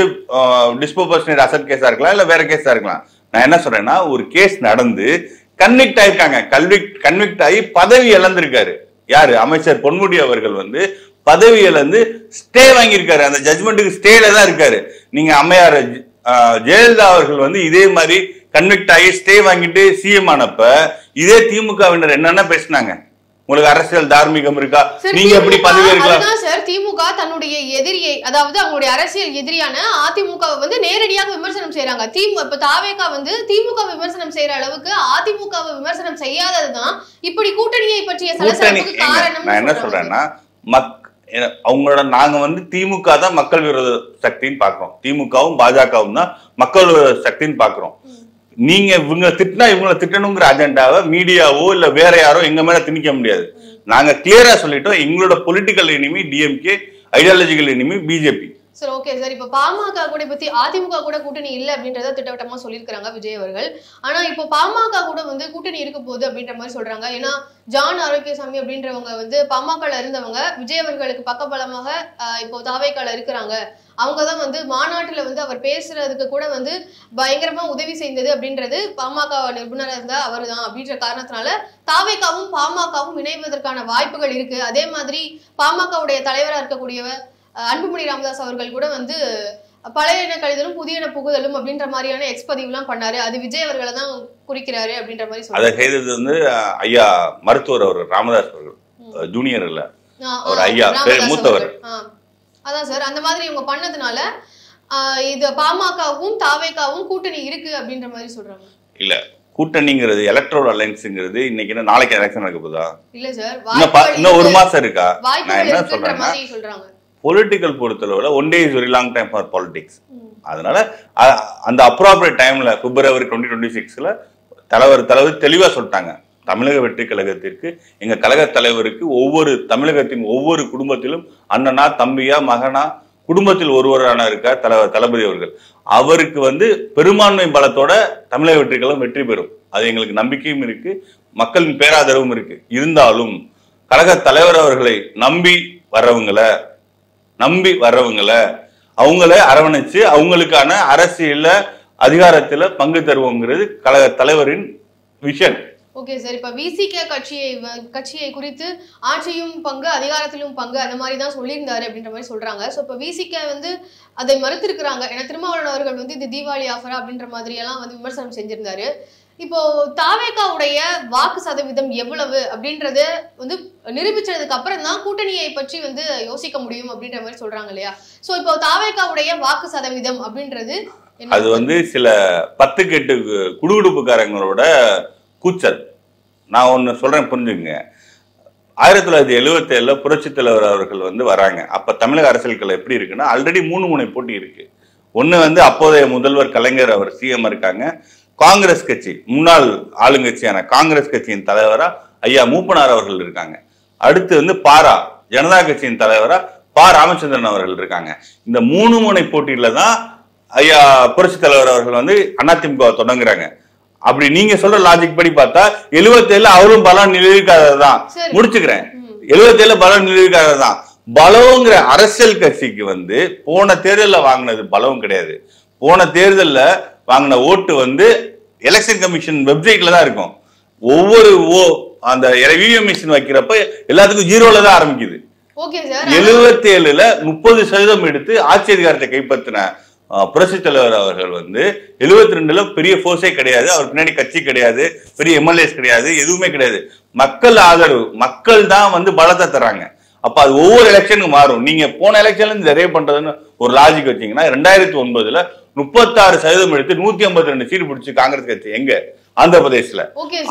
டிஸ்ப்ரோபோர்ஷனேட் அசட் கேஸா இருக்கலாம், இல்ல வேற கேஸா இருக்கலாம். நான் என்ன சொல்றேன்னா, ஒரு கேஸ் நடந்து கன்விக்ட் ஆயிருக்காங்க, கன்விக்ட் ஆகி பதவி இழந்திருக்காரு. யாரு? அமைச்சர் பொன்முடி அவர்கள் வந்து பதவி இழந்து ஸ்டே வாங்கியிருக்காரு. அந்த ஜட்மெண்ட்டுக்கு ஸ்டேல தான் இருக்காரு. நீங்க அம்மையார் ஜெயலலிதா அவர்கள் வந்து இதே மாதிரி கன்விக்ட் ஆகி ஸ்டே வாங்கிட்டு சிஎம் ஆனப்ப இதே திமுகவினர் என்னென்ன பேசினாங்க? உங்களுக்கு அரசியல் தார்மீகம் இருக்கா? நீங்க எப்படி பதவி இருக்கலாம்? சார், திமுக தன்னுடைய எதிரியை, அதாவது அவங்களுடைய அரசியல் எதிரியான அதிமுக வந்து நேரடியாக விமர்சனம் செய்யறாங்க. இப்ப தாவேகா வந்து திமுக விமர்சனம் செய்யற அளவுக்கு அதிமுக விமர்சனம் செய்யாததுதான் இப்படி கூட்டணியை பற்றிய சலசலப்புக்கு காரணம். நான் என்ன சொல்றேன்னா, அவங்களோட நாங்க வந்து திமுக தான் மக்கள் விரோத சக்தின்னு பாக்குறோம். திமுகவும் பாஜகவும் தான் மக்கள் விரோத சக்தின்னு பாக்குறோம். நீங்க இவங்க திட்டினா இவங்களை திட்டணுங்கிற அஜெண்டாவை மீடியாவோ இல்ல வேற யாரோ எங்க மேல திணிக்க முடியாது. நாங்க கிளியரா சொல்லிட்டோம், எங்களோட political enemy DMK, ideological enemy BJP. Sir, okay sir. இப்ப பாமக கூட பத்தி அதிமுக கூட கூட்டணி இல்ல அப்படின்றத திட்டவட்டமா சொல்லியிருக்காங்க விஜய் அவர்கள். ஆனா இப்போ பாமக கூட வந்து கூட்டணி இருக்க போகுது அப்படின்ற மாதிரி சொல்றாங்க. ஏன்னா ஜான் ஆரோக்கியசாமி அப்படின்றவங்க வந்து பாமக இருந்தவங்க விஜய் அவர்களுக்கு பக்கபலமாக இப்போ தாவேக்கால இருக்கிறாங்க. அவங்கதான் வந்து மாநாட்டுல வந்து அவர் பேசுறதுக்கு கூட வந்து பயங்கரமா உதவி செய்தது அப்படின்றது பாமக நிபுணராக இருந்தா அவர் தான் அப்படின்ற காரணத்தினால தாவேக்காவும் பாமகவும் இணைவதற்கான வாய்ப்புகள் இருக்கு. அதே மாதிரி பாமகவுடைய தலைவராக இருக்கக்கூடியவர் அன்புமணி ராமதாஸ் அவர்கள் கூட வந்து பழையன கழிதலும் புதியன புகுதலும் அப்படின்ற மாதிரியான எக்ஸ்பதிவு எல்லாம் பண்ணாரு. அது விஜய் அவர்களை தான் குறிக்கிறாரு அப்படின்ற மாதிரி அதை செய்தது வந்து ஐயா மருத்துவர் அவர் ராமதாஸ் அவர்கள், ஜூனியர் இல்ல ஒரு ஐயா மூத்தவர். அதான் சார், அந்த மாதிரி இவங்க பண்ணதுனால இது பாமகவும் தாவேகாவும் கூட்டணி இருக்கு அப்படின்ற மாதிரி சொல்றாங்க. இல்ல கூட்டணிங்கிறது எலக்ட்ரல் அலைன்ஸ்ங்கிறது இன்னைக்கு என்ன நாளைக்கு எலெக்ஷன் நடக்க போதா? இல்ல சார், இன்னும் ஒரு மாசம் இருக்கா? நான் என்ன சொல்றேன்னா, பொலிட்டிக்கல் பொறுத்தளவுல one day is very long time for politics. அதனால அந்த அப்ராப்ரியேட் டைம்ல பிப்ரவரி 2026ல தலைவர் தெளிவா சொல்லிட்டாங்க, தமிழக வெற்றி கழகத்திற்கு எங்க கழக தலைவருக்கு ஒவ்வொரு தமிழகத்தின் ஒவ்வொரு குடும்பத்திலும் அண்ணனா தம்பியா மகனா குடும்பத்தில் ஒருவரான இருக்கார் தலைவர் தளபதி அவர்கள். அவருக்கு வந்து பெரும்பான்மை பலத்தோட தமிழக வெற்றி கழகம் வெற்றி பெறும். அது எங்களுக்கு நம்பிக்கையும் இருக்கு, மக்களின் பேராதரவும் இருக்கு. இருந்தாலும் கழக தலைவர் அவர்களை நம்பி வர்றவங்களை அவங்கள அரவணைச்சு அவங்களுக்கான அரசியல்ல அதிகாரத்துல பங்கு தருவோங்கிறது கழக தலைவரின் விஷன். ஓகே சார், இப்ப விசிகே கட்சியை குறித்து ஆட்சியும் பங்கு அதிகாரத்திலும் பங்கு அந்த மாதிரி தான் சொல்லியிருந்தாரு அப்படின்ற மாதிரி சொல்றாங்க. ஸோ இப்போ விசிகே வந்து அதை மறுத்திருக்கிறாங்க. ஏன்னா திருமாவளவன் அவர்கள் வந்து இது தீபாவளி ஆஃபரா அப்படின்ற மாதிரி எல்லாம் வந்து விமர்சனம் செஞ்சிருந்தாரு. இப்போ தாவேகாவுடைய வாக்கு சதவீதம் எவ்வளவு அப்படின்றது வந்து நிரூபிச்சதுக்கு அப்புறம் தான் கூட்டணியை பற்றி வந்து யோசிக்க முடியும் அப்படின்ற மாதிரி சொல்றாங்க இல்லையா? சோ இப்போ தாவேகாவுடைய வாக்கு சதவீதம் அப்படின்றது அது வந்து சில 10 கெட்டு குடுகுடுப்புக்காரங்களோட கூச்சல். நான் ஒண்ணு சொல்றேன், புரிஞ்சுங்க. 1977 புரட்சி தலைவர் அவர்கள் வந்து வராங்க. அப்ப தமிழக அரசியல் எப்படி இருக்குன்னா, ஆல்ரெடி 3 முனை போட்டி இருக்கு. ஒண்ணு வந்து அப்போதைய முதல்வர் கலைஞர் அவர் சிஎம் இருக்காங்க. காங்கிரஸ் கட்சி முன்னாள் ஆளுங்கட்சியான காங்கிரஸ் கட்சியின் தலைவரா ஐயா மூப்பனார் அவர்கள் இருக்காங்க. அடுத்து வந்து பாரா ஜனதா கட்சியின் தலைவரா ராமச்சந்திரன் அவர்கள் இருக்காங்க. இந்த 3 முனை போட்டியில தான் ஐயா புரட்சி தலைவர் அவர்கள் வந்து அதிமுக தொடங்குறாங்க. அப்படி நீங்க சொல்ற லாஜிக் படி பார்த்தா 77 அவரும் பலம் நிலவிக்காததான். முடிச்சுக்கிறேன், 77 பலம் நிலவிக்காததான். பலம்ங்கிற அரசியல் கட்சிக்கு வந்து போன தேர்தலில் வாங்கினது பலம் கிடையாது. போன தேர்தலில் வாங்கின ஓட்டு வந்து எலெக்ஷன் கமிஷன் வெப்சைட்ல தான் இருக்கும். ஒவ்வொரு அந்த இவிஎம் மிஷின் வைக்கிறப்ப எல்லாத்துக்கும் 0ல தான் ஆரம்பிக்குது. 77ல 30% எடுத்து ஆட்சி அதிகாரத்தை கைப்பற்றின புரட்சி தலைவர் அவர்கள் வந்து 72ல பெரிய போர்ஸே கிடையாது, அவர் பின்னாடி கட்சி கிடையாது, பெரிய எம்எல்ஏஸ் கிடையாது, எதுவுமே கிடையாது. மக்கள் ஆதரவு, மக்கள் தான் வந்து பலத்தை தர்றாங்க. அப்ப அது ஒவ்வொரு எலெக்ஷனுக்கு மாறும். நீங்க போன எலெக்ஷன்ல இருந்து நிறைய பண்றதுன்னு ஒரு லாஜிக் வச்சீங்கன்னா 2009ல 36% எடுத்து 152 சீட்டு பிடிச்சு காங்கிரஸ் கட்சி எங்க ஆந்திர பிரதேசல.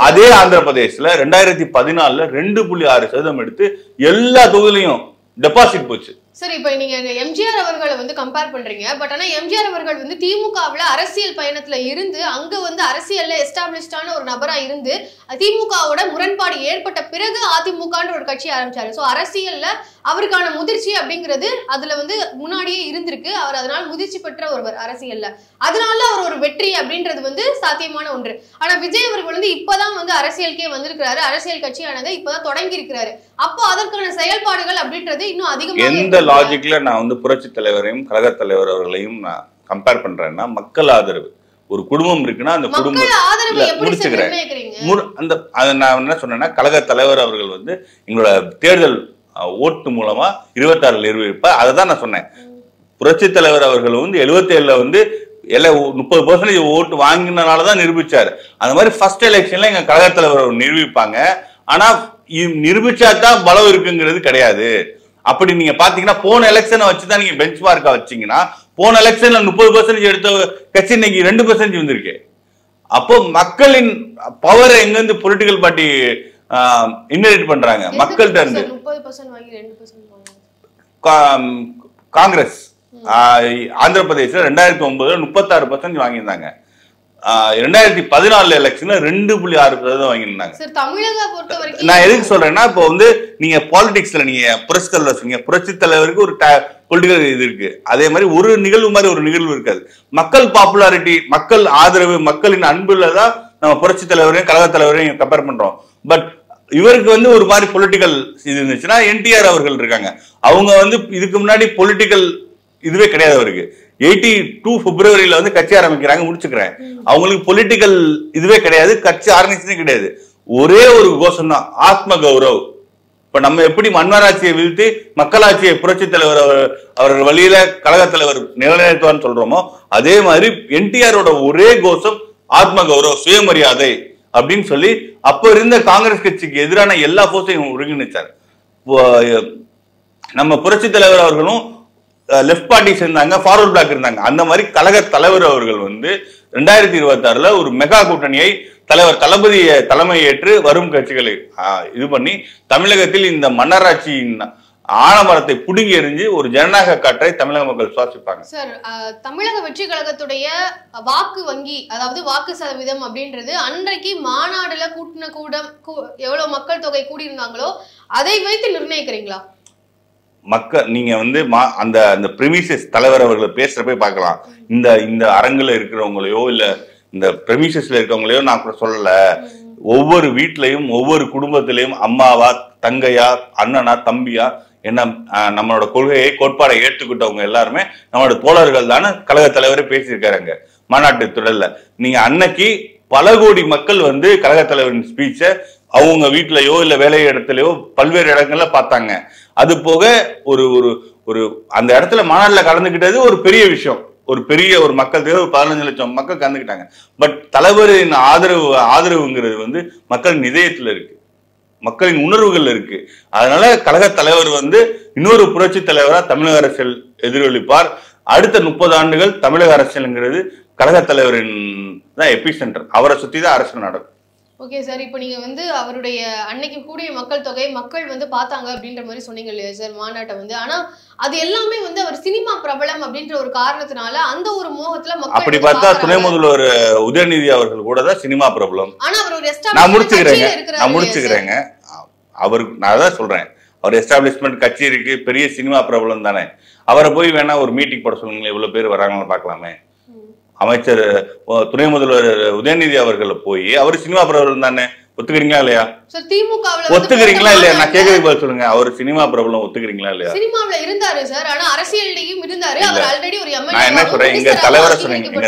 அதே ஆந்திர பிரதேசல 2014ல 2.6% எடுத்து எல்லா தொகுதியிலையும் டெபாசிட் போச்சு. சரி, இப்ப நீங்க எம்ஜிஆர் அவர்களை வந்து கம்பேர் பண்றீங்க. பட் ஆனா எம்ஜிஆர் அவர்கள் வந்து திமுகவுல அரசியல் பயணத்துல இருந்து அங்க வந்து அரசியல்ல எஸ்டாப்ளிஷ்டான ஒரு நபரா இருந்து திமுகவோட முரண்பாடு ஏற்பட்ட பிறகு அதிமுகன்ற ஒரு கட்சி ஆரம்பிச்சாரு. சோ அரசியல்ல அவருக்கான முதிர்ச்சி அப்படிங்கிறது அதுல வந்து முன்னாடியே இருந்திருக்கு. அவர் அதனால முதிர்ச்சி பெற்ற ஒருவர் அரசியல்ல, அதனால அவர் ஒரு வெற்றி அப்படின்றது வந்து சாத்தியமான ஒன்று. ஆனா விஜய் அவர்கள் வந்து இப்பதான் வந்து அரசியலுக்கே வந்திருக்கிறாரு, அரசியல் கட்சியானதை இப்பதான் தொடங்கி இருக்கிறாரு. அப்போ அதற்கான செயல்பாடுகள் அப்படின்றது இன்னும் அதிகமாக எந்த லாஜிக்ல நான் வந்து புரட்சி தலைவரையும் கழக தலைவர் அவர்களையும் நான் கம்பேர் பண்றேன்னா, மக்கள் ஆதரவு ஒரு குடும்பம் இருக்குன்னா அந்த குடும்பம் முடிச்சுக்கிறேன். நான் என்ன சொன்னேன்னா, கழக தலைவர் அவர்கள் வந்து எங்களோட தேர்தல் ஓட்டு மூலமா 26ல் நிறுவிப்பார். அதை தான் நான் சொன்னேன். புரட்சி தலைவர் அவர்கள் வந்து 77ல வந்து எல்லாம் 30% ஓட்டு வாங்கினாலதான் நிரூபிச்சாரு. அந்த மாதிரி ஃபர்ஸ்ட் எலெக்ஷன்ல எங்க கழக தலைவர் நிரூபிப்பாங்க. ஆனா நிரூபிச்சாதான் பலம் இருக்குங்கிறது கிடையாது. அப்படி நீங்க பாத்தீங்கன்னா போன எலெக்ஷனை வச்சுதான் நீங்க பெஞ்ச் மார்க்கா வச்சீங்கன்னா போன எலெக்ஷன்ல 30% எடுத்த கட்சி இன்னைக்கு 2% வந்திருக்கு. அப்போ மக்களின் பவர் எங்க இருந்து பொலிட்டிக்கல் பார்ட்டி இன்ஹெரிட் பண்றாங்க மக்கள்கிட்ட இருந்து. காங்கிரஸ் ஆந்திர பிரதேச 2009 36% வாங்கியிருந்தாங்க. 2014 எலெக்ஷன்ல 2.6% வாங்கியிருந்தாங்க. நான் எதுக்கு சொல்றேன்னா இப்போ வந்து நீங்க பாலிடிக்ஸ்ல நீங்க புரட்சி தலைவருக்கு ஒரு பொலிட்டிக்கல் இது இருக்கு. அதே மாதிரி ஒரு நிகழ்வு மாதிரி ஒரு நிகழ்வு இருக்காது. மக்கள் பாப்புலாரிட்டி, மக்கள் ஆதரவு, மக்களின் அன்புல தான் நம்ம புரட்சி தலைவரையும் கழக தலைவரையும் கம்பேர் பண்றோம். பட் இவருக்கு வந்து ஒரு மாதிரி பொலிட்டிக்கல் இது இருந்துச்சுன்னா என்டிஆர் அவர்கள் இருக்காங்க. அவங்க வந்து இதுக்கு முன்னாடி பொலிட்டிக்கல் இதுவே கிடையாது. அவருக்கு 82 பிப்ரவரியில வந்து கட்சி ஆரம்பிக்கிறாங்க, முடிச்சுக்கிறேன். அவங்களுக்கு பொலிட்டிக்கல் இதுவே கிடையாது, கட்சி ஆர்கனைசேஷனே கிடையாது. ஒரே ஒரு கோஷம் தான், ஆத்ம கௌரவ். இப்ப நம்ம எப்படி மன்னராட்சியை வீழ்த்தி மக்களாட்சியை புரட்சி தலைவர் அவர்கள் வழியில கழக தலைவர் நிலைநிறுத்துவான்னு சொல்றோமோ அதே மாதிரி என்டிஆரோட ஒரே கோஷம் ஆத்ம கௌரவ், சுயமரியாதை அப்படின்னு சொல்லி அப்ப இருந்த காங்கிரஸ் கட்சிக்கு எதிரான எல்லா போர்ஸையும் ஒருங்கிணைச்சார். நம்ம புரட்சி தலைவர் அவர்களும் லெப்ட் பார்ட்டி சேர்ந்தாங்க, ஃபார்வர்ட் பிளாக் இருந்தாங்க. அந்த மாதிரி கழக தலைவர் அவர்கள் வந்து 2026 ஒரு மெகா கூட்டணியை தலைவர் தளபதியை தலைமை ஏற்று வரும் கட்சிகளை இது பண்ணி தமிழகத்தில் இந்த மன்னராட்சியின் ஆலமரத்தை புடுங்கி எறிஞ்சு ஒரு ஜனநாயக காற்றை தமிழக மக்கள் சுவாசிப்பாங்க. சார், தமிழக வெற்றி கழகத்துடைய வாக்கு வங்கி, அதாவது வாக்கு சதவீதம் அப்படின்றது அன்றைக்கு மாநாடுல கூட்டின கூடம் எவ்வளவு மக்கள் தொகை கூடியிருந்தாங்களோ அதை வைத்து நிர்ணயிக்கிறீங்களா? மக்கள் நீங்க வந்து அந்த அந்த பிரிமிசஸ் தலைவர் அவர்களை பேசுறப்ப பார்க்கலாம். இந்த அரங்குல இருக்கிறவங்களையோ இல்ல இந்த பிரிமிசஸ்ல இருக்கிறவங்களையோ நான் கூட சொல்லல. ஒவ்வொரு வீட்லயும் ஒவ்வொரு குடும்பத்திலையும் அம்மாவா, தங்கையா, அண்ணனா, தம்பியா என்ன நம்மளோட கொள்கையை கோட்பாடை ஏற்றுக்கிட்டவங்க எல்லாருமே நம்மளோட தோழர்கள் தானே கழக தலைவரே பேசியிருக்காருங்க மாநாட்டு தொடர்ல. நீங்க அன்னைக்கு பல கோடி மக்கள் வந்து கழக தலைவரின் ஸ்பீச்சை அவங்க வீட்லயோ இல்ல வேலை இடத்துலயோ பல்வேறு இடங்கள்ல பார்த்தாங்க. அது போக ஒரு ஒரு ஒரு அந்த இடத்துல மாநாடுல கலந்துக்கிட்டது ஒரு பெரிய விஷயம். ஒரு மக்கள் தேவை 15 லட்சம் மக்கள் கலந்துக்கிட்டாங்க. பட் தலைவரின் ஆதரவுங்கிறது வந்து மக்களின் இதயத்துல இருக்கு, மக்களின் உணர்வுகள் இருக்கு. அதனால கழக தலைவர் வந்து இன்னொரு புரட்சி தலைவரா தமிழக அரசியல் எதிரொலிப்பார். அடுத்த 30 ஆண்டுகள் தமிழக அரசியல்ங்கிறது கழக தலைவரின் தான் எபி சென்டர். அவரை சுத்தி தான் அரசியல் நடக்கும். ஓகே சார், இப்போ நீங்க வந்து அவருடைய அன்னைக்கு கூடிய மக்கள் தொகை மக்கள் வந்து பார்த்தாங்க அப்படின்ற மாதிரி சொன்னீங்க இல்லையா சார் மாநாட்டை வந்து. ஆனா அது எல்லாமே வந்து அவர் சினிமா பிரபலம் அப்படின்ற ஒரு காரணத்தினால அந்த ஒரு மோகத்துல மக்கள் அப்படி பார்த்தா துணை முதல்வர் உதயநிதி அவர்கள் கூட தான் சினிமா பிரபலம். ஆனா அவர் ஒரு நான் முடிச்சுக்கிறேங்க அவருக்கு நான் தான் சொல்றேன். அவர் எஸ்டாப்ளிஷ்மெண்ட் கட்சி இருக்கு, பெரிய சினிமா பிரபலம் தானே. அவரை போய் வேணா ஒரு மீட்டிங் போட சொல்லுங்களேன், இவ்வளவு பேர் வராங்கன்னு பார்க்கலாமே. அமைச்சர் துணை முதல்வர் உதயநிதி அவர்கள் போய் அவர் சினிமா பிரபலம் தானே, ஒத்துக்கிறீங்களா இல்லையா? ஒத்துக்கிறீங்களா இல்லையா? நான் கேட்கறது பதில் சொல்லுங்க. அவர் சினிமா பிரபலம் ஒத்துக்கிறீங்களா இல்லையா? சினிமாவுல இருந்தாரு சார், ஆனா அரசியலையும் இருந்தாரு. அவர் ஆல்ரெடி ஒரு எம்எல்ஏ. நான் என்ன சொல்றேன், எங்க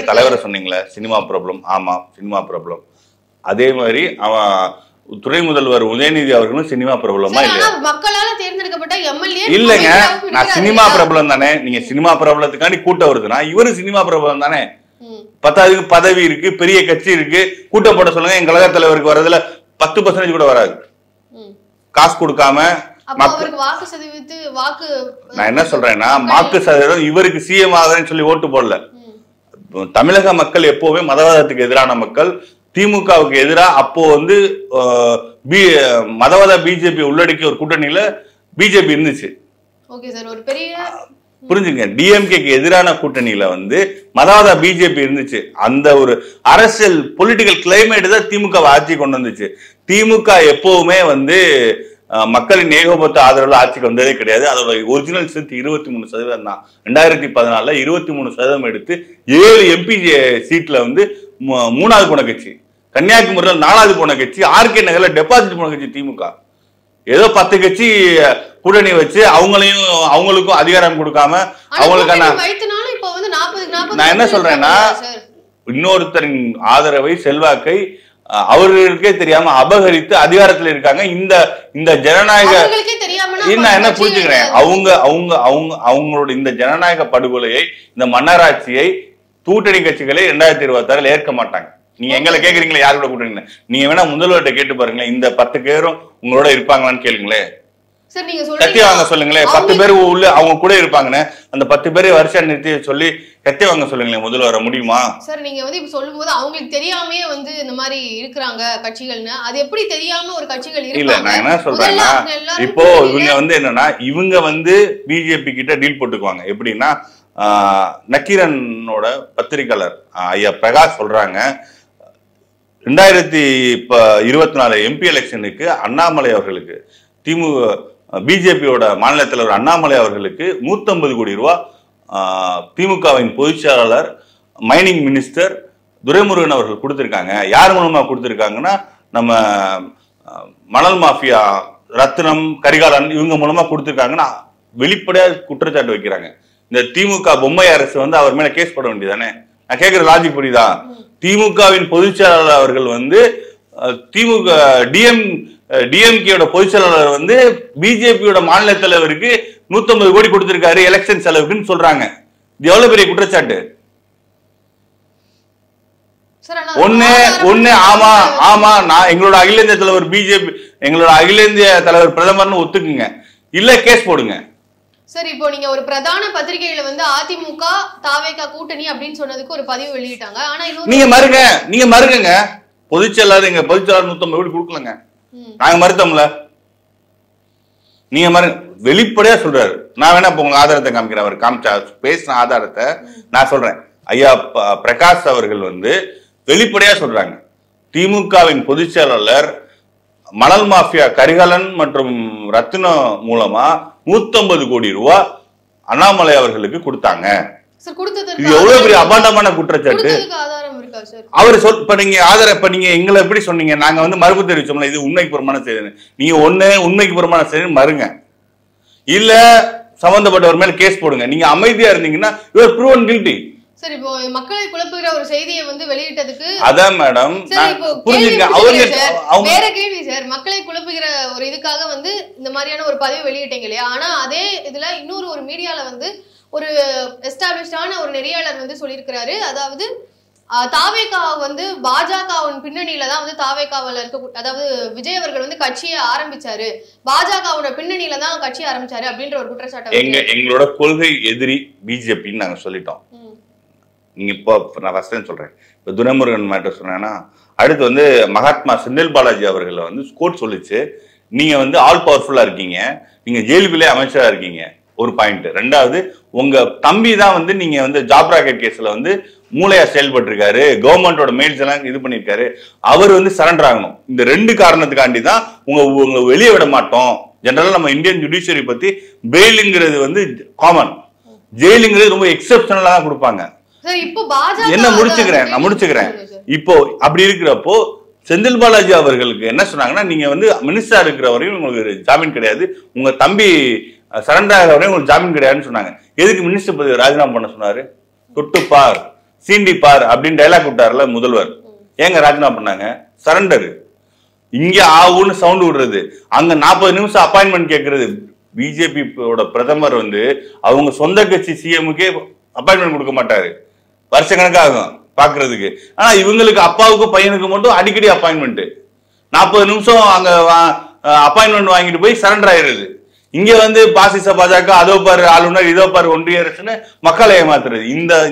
தலைவரை சொன்னீங்களே சினிமா பிரபலம். ஆமா, சினிமா பிரபலம். அதே மாதிரி அவன் துணை முதல்வர் உதயநிதி அவர்களும் சினிமா பிரபலமா இல்லையா? மக்களால தேர்ந்தெடுக்கப்பட்ட எம்எல்ஏ இல்லைங்க. நான் சினிமா பிரபலம் தானே. நீங்க சினிமா பிரபலத்துக்காண்டி கூட்டம் வருதுன்னா இவரு சினிமா பிரபலம் தானே. 10 பதவி இருக்கு, பெரிய கட்சி இருக்கு, கூட்டம் போட சொல்லுங்க. எங்க கழக தலைவருக்கு வர்றதுல 10% கூட வராது. காசு கொடுக்காம நான் என்ன சொல்றேன்னா வாக்கு சதவீதம் இவருக்கு சிஎம் ஆகுதுன்னு சொல்லி ஓட்டு போடல. தமிழக மக்கள் எப்பவுமே மதவாதத்துக்கு எதிரான மக்கள். திமுகவுக்கு எதிராக அப்போ வந்து மதவாத பிஜேபி உள்ளடக்கிய ஒரு கூட்டணியில பிஜேபி இருந்துச்சு. புரிஞ்சுங்க. டிஎம்கேக்கு எதிரான கூட்டணியில வந்து மதவாத பிஜேபி இருந்துச்சு. அந்த ஒரு அரசியல் பொலிட்டிக்கல் கிளைமேட் தான் திமுக ஆட்சி கொண்டு வந்துச்சு. திமுக எப்பவுமே வந்து மக்களின் ஏகோபத்த ஆதரவுல ஆட்சிக்கு வந்ததே கிடையாது. அதோட ஒரிஜினல் ஸ்ட்ரென்த் 23% தான். 2014 23% எடுத்து 7 எம்பி சீட்ல வந்து 3வது போன கட்சி. கன்னியாகுமரியில 4வது போன கட்சி. ஆர்கே நகர்ல டெபாசிட் போன கட்சி திமுக. ஏதோ 10 கட்சி கூட்டணி வச்சு அவங்களுக்கும் அதிகாரம் கொடுக்காம அவங்களுக்கான நான் என்ன சொல்றேன்னா இன்னொருத்தரின் ஆதரவை செல்வாக்கை அவர்களுக்கே தெரியாம அபகரித்து அதிகாரத்தில் இருக்காங்க. இந்த ஜனநாயக நான் என்ன புரிஞ்சுக்கிறேன், அவங்களோட இந்த ஜனநாயக படுகொலையை, இந்த மன்னராட்சியை கூட்டணி கட்சிகளை 2026 ஏற்க மாட்டாங்க. நீங்க எங்களை கேக்குறீங்களா யாரோட கூட்டணி? நீங்க வேணா முதல்வர்கிட்ட கேட்டு பாருங்களேன், இந்த 10 பேரும் உங்களோட இருப்பாங்களான்னு கேளுங்களேன். சத்தியவாங்க சொல்லுங்களேன். 10 பேர் உள்ள அவங்க கூட இருப்பாங்கன்னு அந்த 10 பேரை வரிசையா நிறுத்தி சொல்லி சத்தியவாங்க சொல்லுங்களேன், முதல்ல வர முடியுமா? சார் நீங்க வந்து இப்ப சொல்லும் போது அவங்களுக்கு தெரியாமே வந்து இந்த மாதிரி இருக்கிறாங்க கட்சிகள்னு, அது எப்படி தெரியாம ஒரு கட்சிகள் இருக்கு? இல்ல நான் என்ன சொல்றேன்னா, இப்போ இவங்க வந்து என்னன்னா, இவங்க வந்து பிஜேபி கிட்ட டீல் போட்டுக்குவாங்க. எப்படின்னா, நக்கீரனோட பத்திரிகையாளர் ஐயா பிரகாஷ் சொல்றாங்க, 2024 எம்பி எலெக்ஷனுக்கு அண்ணாமலை அவர்களுக்கு பிஜேபியோட மாநில தலைவர் அண்ணாமலை அவர்களுக்கு 150 கோடி ரூபாய் திமுகவின் பொதுச் செயலாளர் மைனிங் மினிஸ்டர் துரைமுருகன் அவர்கள் கொடுத்திருக்காங்க. யார் மூலமா கொடுத்திருக்காங்கன்னா, நம்ம மணல் மாஃபியா ரத்னம் கரிகாலன் இவங்க மூலமா கொடுத்திருக்காங்கன்னா வெளிப்படையாக குற்றச்சாட்டு வைக்கிறாங்க. இந்த திமுக பொம்மை அரசு வந்து அவர் மேல கேஸ் போட வேண்டியதானே? நான் கேட்கிற லாஜிக் புரியுதா? திமுகவின் பொதுச் செயலாளர் அவர்கள் வந்து திமுக டிஎம்கேயோட பொதுச் செயலாளர் வந்து பிஜேபியோட மாநில தலைவருக்கு 150 கோடி கொடுத்திருக்காரு எலெக்ஷன் செலவுக்குன்னு சொல்றாங்க. இது எவ்வளவு பெரிய குற்றச்சாட்டு? ஒண்ணு ஆமா ஆமா நான் எங்களோட அகில இந்திய தலைவர் பிஜேபி எங்களோட அகில இந்திய தலைவர் பிரதமர்னு ஒத்துக்குங்க, இல்ல கேஸ் போடுங்க. சரி, இப்போ நீங்க ஒரு பிரதான பத்திரிகையில வந்து அதிமுக தாவேகா கூட்டணி அப்படின்னு சொன்னதுக்கு ஒரு பதிவு வெளியிட்டாங்க. ஆனா நீங்க மறுங்க பொதுச்செயலாளர் எங்க பொதுச்செயலாளர் 150 கோடி கொடுக்கலங்க, நாங்க மறுத்தோம்ல. நீங்க வெளிப்படையா சொல்றாரு. நான் வேணா இப்ப உங்க ஆதாரத்தை காமிக்கிறேன். அவர் காமிச்சா பேசின ஆதாரத்தை நான் சொல்றேன். ஐயா பிரகாஷ் அவர்கள் வந்து வெளிப்படையா சொல்றாங்க, திமுகவின் பொதுச் செயலாளர் மணல் மாஃபியா கரிகாலன் மற்றும் ரத்னம் மூலமா 150 கோடி ரூபாய் அண்ணாமலை அவர்களுக்கு கொடுத்தாங்க. இது எவ்வளவு பெரிய அபாண்டமான குற்றச்சாட்டு. அவர் இப்ப நீங்க இப்ப நீங்க எங்களை எப்படி சொன்னீங்க, நாங்க வந்து மறுப்பு தெரிவிச்சோம்ல, இது உண்மைக்கு புறமான செய்தி. நீங்க உண்மைக்கு புறமான செய்தி மறுங்க, இல்ல சம்பந்தப்பட்டவர் மேல கேஸ் போடுங்க. நீங்க அமைதியா இருந்தீங்கன்னா you are proven guilty. சரி, இப்போ மக்களை குழப்புகிற ஒரு செய்தியை வந்து வெளியிட்டதுக்கு அதான் மேடம் புரிஞ்சுங்க. வேற கேள்வி சார், மக்களை குழப்புகிற ஒரு இதுக்காக வந்து இந்த மாதிரியான ஒரு பதிவு வெளியிட்டீங்க இல்லையா? ஆனா அதே இதுல இன்னொரு மீடியால வந்து ஒரு எஸ்டாப்ளிஷ்டான ஒரு நெறியாளர் வந்து சொல்லியிருக்கிறாரு, அதாவது தாவேகா வந்து பாஜகவின் பின்னணியில தான் வந்து தாவேகாவில் இருக்க, அதாவது விஜய் அவர்கள் வந்து கட்சியை ஆரம்பிச்சாரு, பாஜகவோட பின்னணியில தான் கட்சியை ஆரம்பிச்சாரு அப்படின்ற ஒரு குற்றச்சாட்டு. எங்களோட கொள்கை எதிரி பிஜேபின்னு நாங்க சொல்லிட்டோம். நீங்க இப்போ நான் ஃபர்ஸ்ட் டைம் சொல்றேன். இப்போ துரைமுருகன் மேட்டர் சொன்னேன்னா, அடுத்து வந்து மகாத்மா செந்தில் பாலாஜி அவர்களை வந்து கோர்ட் சொல்லிச்சு, நீங்க வந்து ஆல் பவர்ஃபுல்லா இருக்கீங்க, நீங்க ஜெயிலுக்குள்ளே அமைச்சரா இருக்கீங்க. ஒரு பாயிண்ட். ரெண்டாவது, உங்க தம்பி தான் வந்து நீங்க வந்து ஜாப் ராக்கெட் கேஸ்ல வந்து மூளையா செயல்பட்டு இருக்காரு, கவர்மெண்டோட மெயில்ஸ் எல்லாம் இது பண்ணிருக்காரு, அவர் வந்து சரண்டர் ஆகணும். இந்த 2 காரணத்துக்காண்டி தான் உங்களை வெளியே விட மாட்டோம். ஜெனரலா நம்ம இந்தியன் ஜுடிஷியரி பத்தி பெயிலுங்கிறது வந்து காமன், ஜெயிலுங்கிறது ரொம்ப எக்ஸெப்ஷனலா தான் கொடுப்பாங்க. என்ன நான் முடிச்சுக்கிறேன். இப்போ அப்படி இருக்கிறப்போ செந்தில் பாலாஜி அவர்களுக்கு என்ன சொன்னாங்கன்னா, நீங்க வந்து மினிஸ்டரா இருக்கிற வரையும் உங்களுக்கு ஜாமீன் கிடையாது, உங்க தம்பி சரண்டர் ஆகிற வரையும் உங்களுக்கு ஜாமீன் கிடையாதுன்னு சொன்னாங்க. எதுக்கு மினிஸ்டர் பதவி ராஜினாமா பண்ண சொன்னாரு? தொட்டு பார் சீண்டி பார் அப்படின்னு டைலாக் விட்டார்ல முதல்வர். ஏங்க ராஜினாமா பண்ணாங்க? சரண்டர். இங்க ஆவுன்னு சவுண்ட் விடுறது, அங்க 40 நிமிஷம் அப்பாயின்மெண்ட் கேட்கறது. பிஜேபியோட பிரதமர் வந்து அவங்க சொந்த கட்சி சிஎம்முக்கே அப்பாயின்மெண்ட் கொடுக்க மாட்டாரு, வருஷக்கணக்காகும் பாக்குறதுக்கு. ஆனா இவங்களுக்கு அப்பாவுக்கும் பையனுக்கு மட்டும் அடிக்கடி அப்பாயின்மெண்ட். 40 நிமிஷம் அங்க அப்பாயின்மெண்ட் வாங்கிட்டு போய் சரண்டர் ஆயிடுறது. இங்க வந்து பாசிச பாஜக அதோ பாரு ஆளுநர் இதோ பாரு ஒன்றிய அரசுன்னு மக்களை ஏமாத்துறது.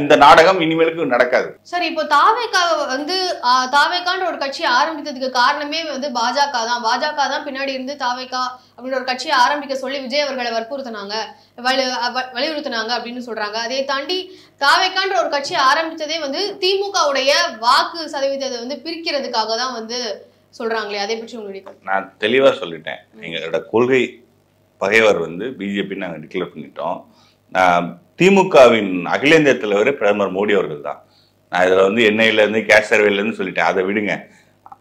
இந்த நாடகம் இனிமேலுக்கு நடக்காது. சரி, இப்போ தாவேகா வந்து தாவேகான்ற ஒரு கட்சி ஆரம்பித்ததுக்கு காரணமே வந்து பாஜக தான் பின்னாடி இருந்து தாவேகா அப்படின்ற ஒரு கட்சியை ஆரம்பிக்க சொல்லி விஜய் அவர்களை வலியுறுத்தினாங்க அப்படின்னு சொல்றாங்க. அதை தாண்டி தாவேகான்ற ஒரு கட்சியை ஆரம்பித்ததே வந்து திமுகவுடைய வாக்கு சதவீதத்தை வந்து பிரிக்கிறதுக்காக தான் வந்து சொல்றாங்களே, அதை பற்றி உங்களுக்கு? நான் தெளிவா சொல்லிட்டேன். எங்களோட கொள்கை பகைவர் வந்து பிஜேபி நாங்கள் டிக்ளேர் பண்ணிட்டோம். திமுகவின் அகில இந்திய தலைவர் பிரதமர் மோடி அவர்கள் தான். நான் இதில் வந்து எண்ணெயிலேருந்து கேஷ் சர்வேலேருந்து சொல்லிட்டேன், அதை விடுங்க.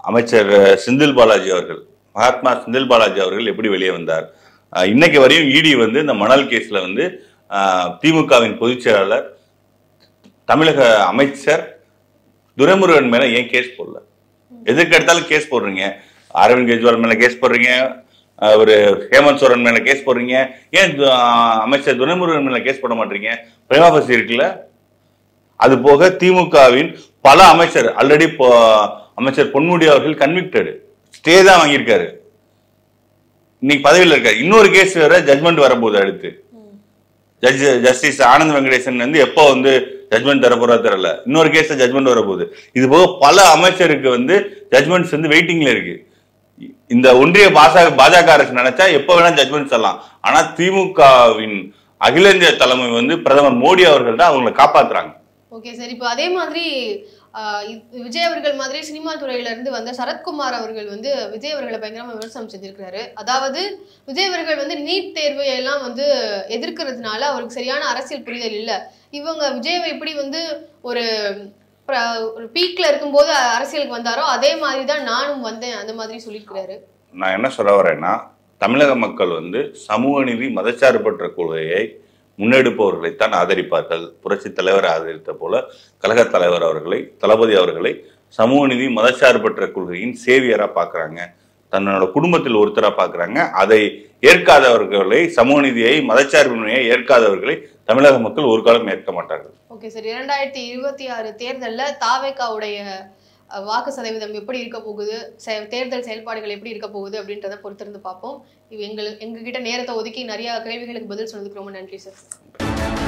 அமைச்சர் செந்தில் பாலாஜி அவர்கள், மகாத்மா செந்தில் பாலாஜி அவர்கள் எப்படி வெளியே வந்தார்? இன்னைக்கு வரையும் இடி வந்து இந்த மணல் கேஸ்ல வந்து திமுகவின் பொதுச் செயலாளர் தமிழக அமைச்சர் துரைமுருகன் மேல ஏன் கேஸ் போடல? எதுக்கு எடுத்தாலும் கேஸ் போடுறீங்க. அரவிந்த் கெஜ்ரிவால் மேல கேஸ் போடுறீங்க, ஒரு ஹேமந்த் சோரன் மேல கேஸ் போடுறீங்க, ஏன் அமைச்சர் துரைமுருகன் மேல கேஸ் போட மாட்டீங்க? பிரைமா ஃபேசி இருக்குல்ல, அது போக திமுகவின் பல அமைச்சர் ஆல்ரெடி அமைச்சர் பொன்முடி அவர்கள் கன்விக்டடு, ஸ்டே தான் வாங்கியிருக்காரு, இன்னைக்கு பதவியில் இருக்காரு. இன்னொரு கேஸ் வேற ஜட்மெண்ட் வரப்போகுது. அடுத்து ஜஸ்டிஸ் ஆனந்த் வெங்கடேசன் வந்து எப்போ வந்து ஜட்மெண்ட் தரப்போறா தெரியல, இன்னொரு கேஸ்ல ஜட்மெண்ட் வரப்போகுது. இது போக பல அமைச்சருக்கு வந்து ஜட்மெண்ட்ஸ் வந்து வெயிட்டிங்ல இருக்கு. இந்த ஒன்றிய பாஜக அரசு நினைச்சா எப்ப வேணா ஜட்மெண்ட் சொல்லலாம். ஆனா திமுகவின் அகில இந்திய தலைமை வந்து பிரதமர் மோடி அவர்கள் தான் அவங்களை காப்பாத்துறாங்க. ஓகே சார், இப்போ அதே மாதிரி விஜய் அவர்கள் மாதிரி சினிமா துறையில இருந்து வந்த சரத்குமார் அவர்கள் வந்து விஜய் அவர்களை பயங்கரமா விமர்சனம் செஞ்சிருக்கிறாரு. அதாவது விஜய் அவர்கள் வந்து நீட் தேர்வை எல்லாம் வந்து எதிர்க்கிறதுனால அவருக்கு சரியான அரசியல் புரிதல் இல்லை. இவங்க விஜய் எப்படி வந்து ஒரு பீக்ல இருக்கும்போது அரசியலுக்கு வந்தாரோ அதே மாதிரிதான் நானும் வந்தேன், அந்த மாதிரி சொல்லியிருக்கிறாரு. நான் என்ன சொல்ல வரேன்னா, தமிழக மக்கள் வந்து சமூக நீதி மதச்சார்பற்ற கொள்கையை முன்னெடுப்பவர்களைத்தான் ஆதரிப்பார்கள். புரட்சி தலைவர் ஆதரித்த போல கழக தலைவர் அவர்களை, தளபதி அவர்களை சமூக நீதி மதச்சார்பற்ற கொள்கையின் சேவியரா பாக்குறாங்க, தன்னோட குடும்பத்தில் ஒருத்தரா பாக்குறாங்க. அதை ஏற்காதவர்களை, சமூக நீதியை மதச்சார்பின்மையை ஏற்காதவர்களை தமிழக மக்கள் ஒரு காலம் ஏற்க மாட்டார்கள். ஓகே சார், 2026 தேர்தலில் தாவேகாவுடைய வாக்கு சதவீதம் எப்படி இருக்க போகுது, தேர்தல் செயல்பாடுகள் எப்படி இருக்க போகுது அப்படின்றத பொறுத்திருந்து பார்ப்போம். எங்ககிட்ட நேரத்தை ஒதுக்கி நிறைய கேள்விகளுக்கு பதில் சொன்னதுக்கு ரொம்ப நன்றி சார்.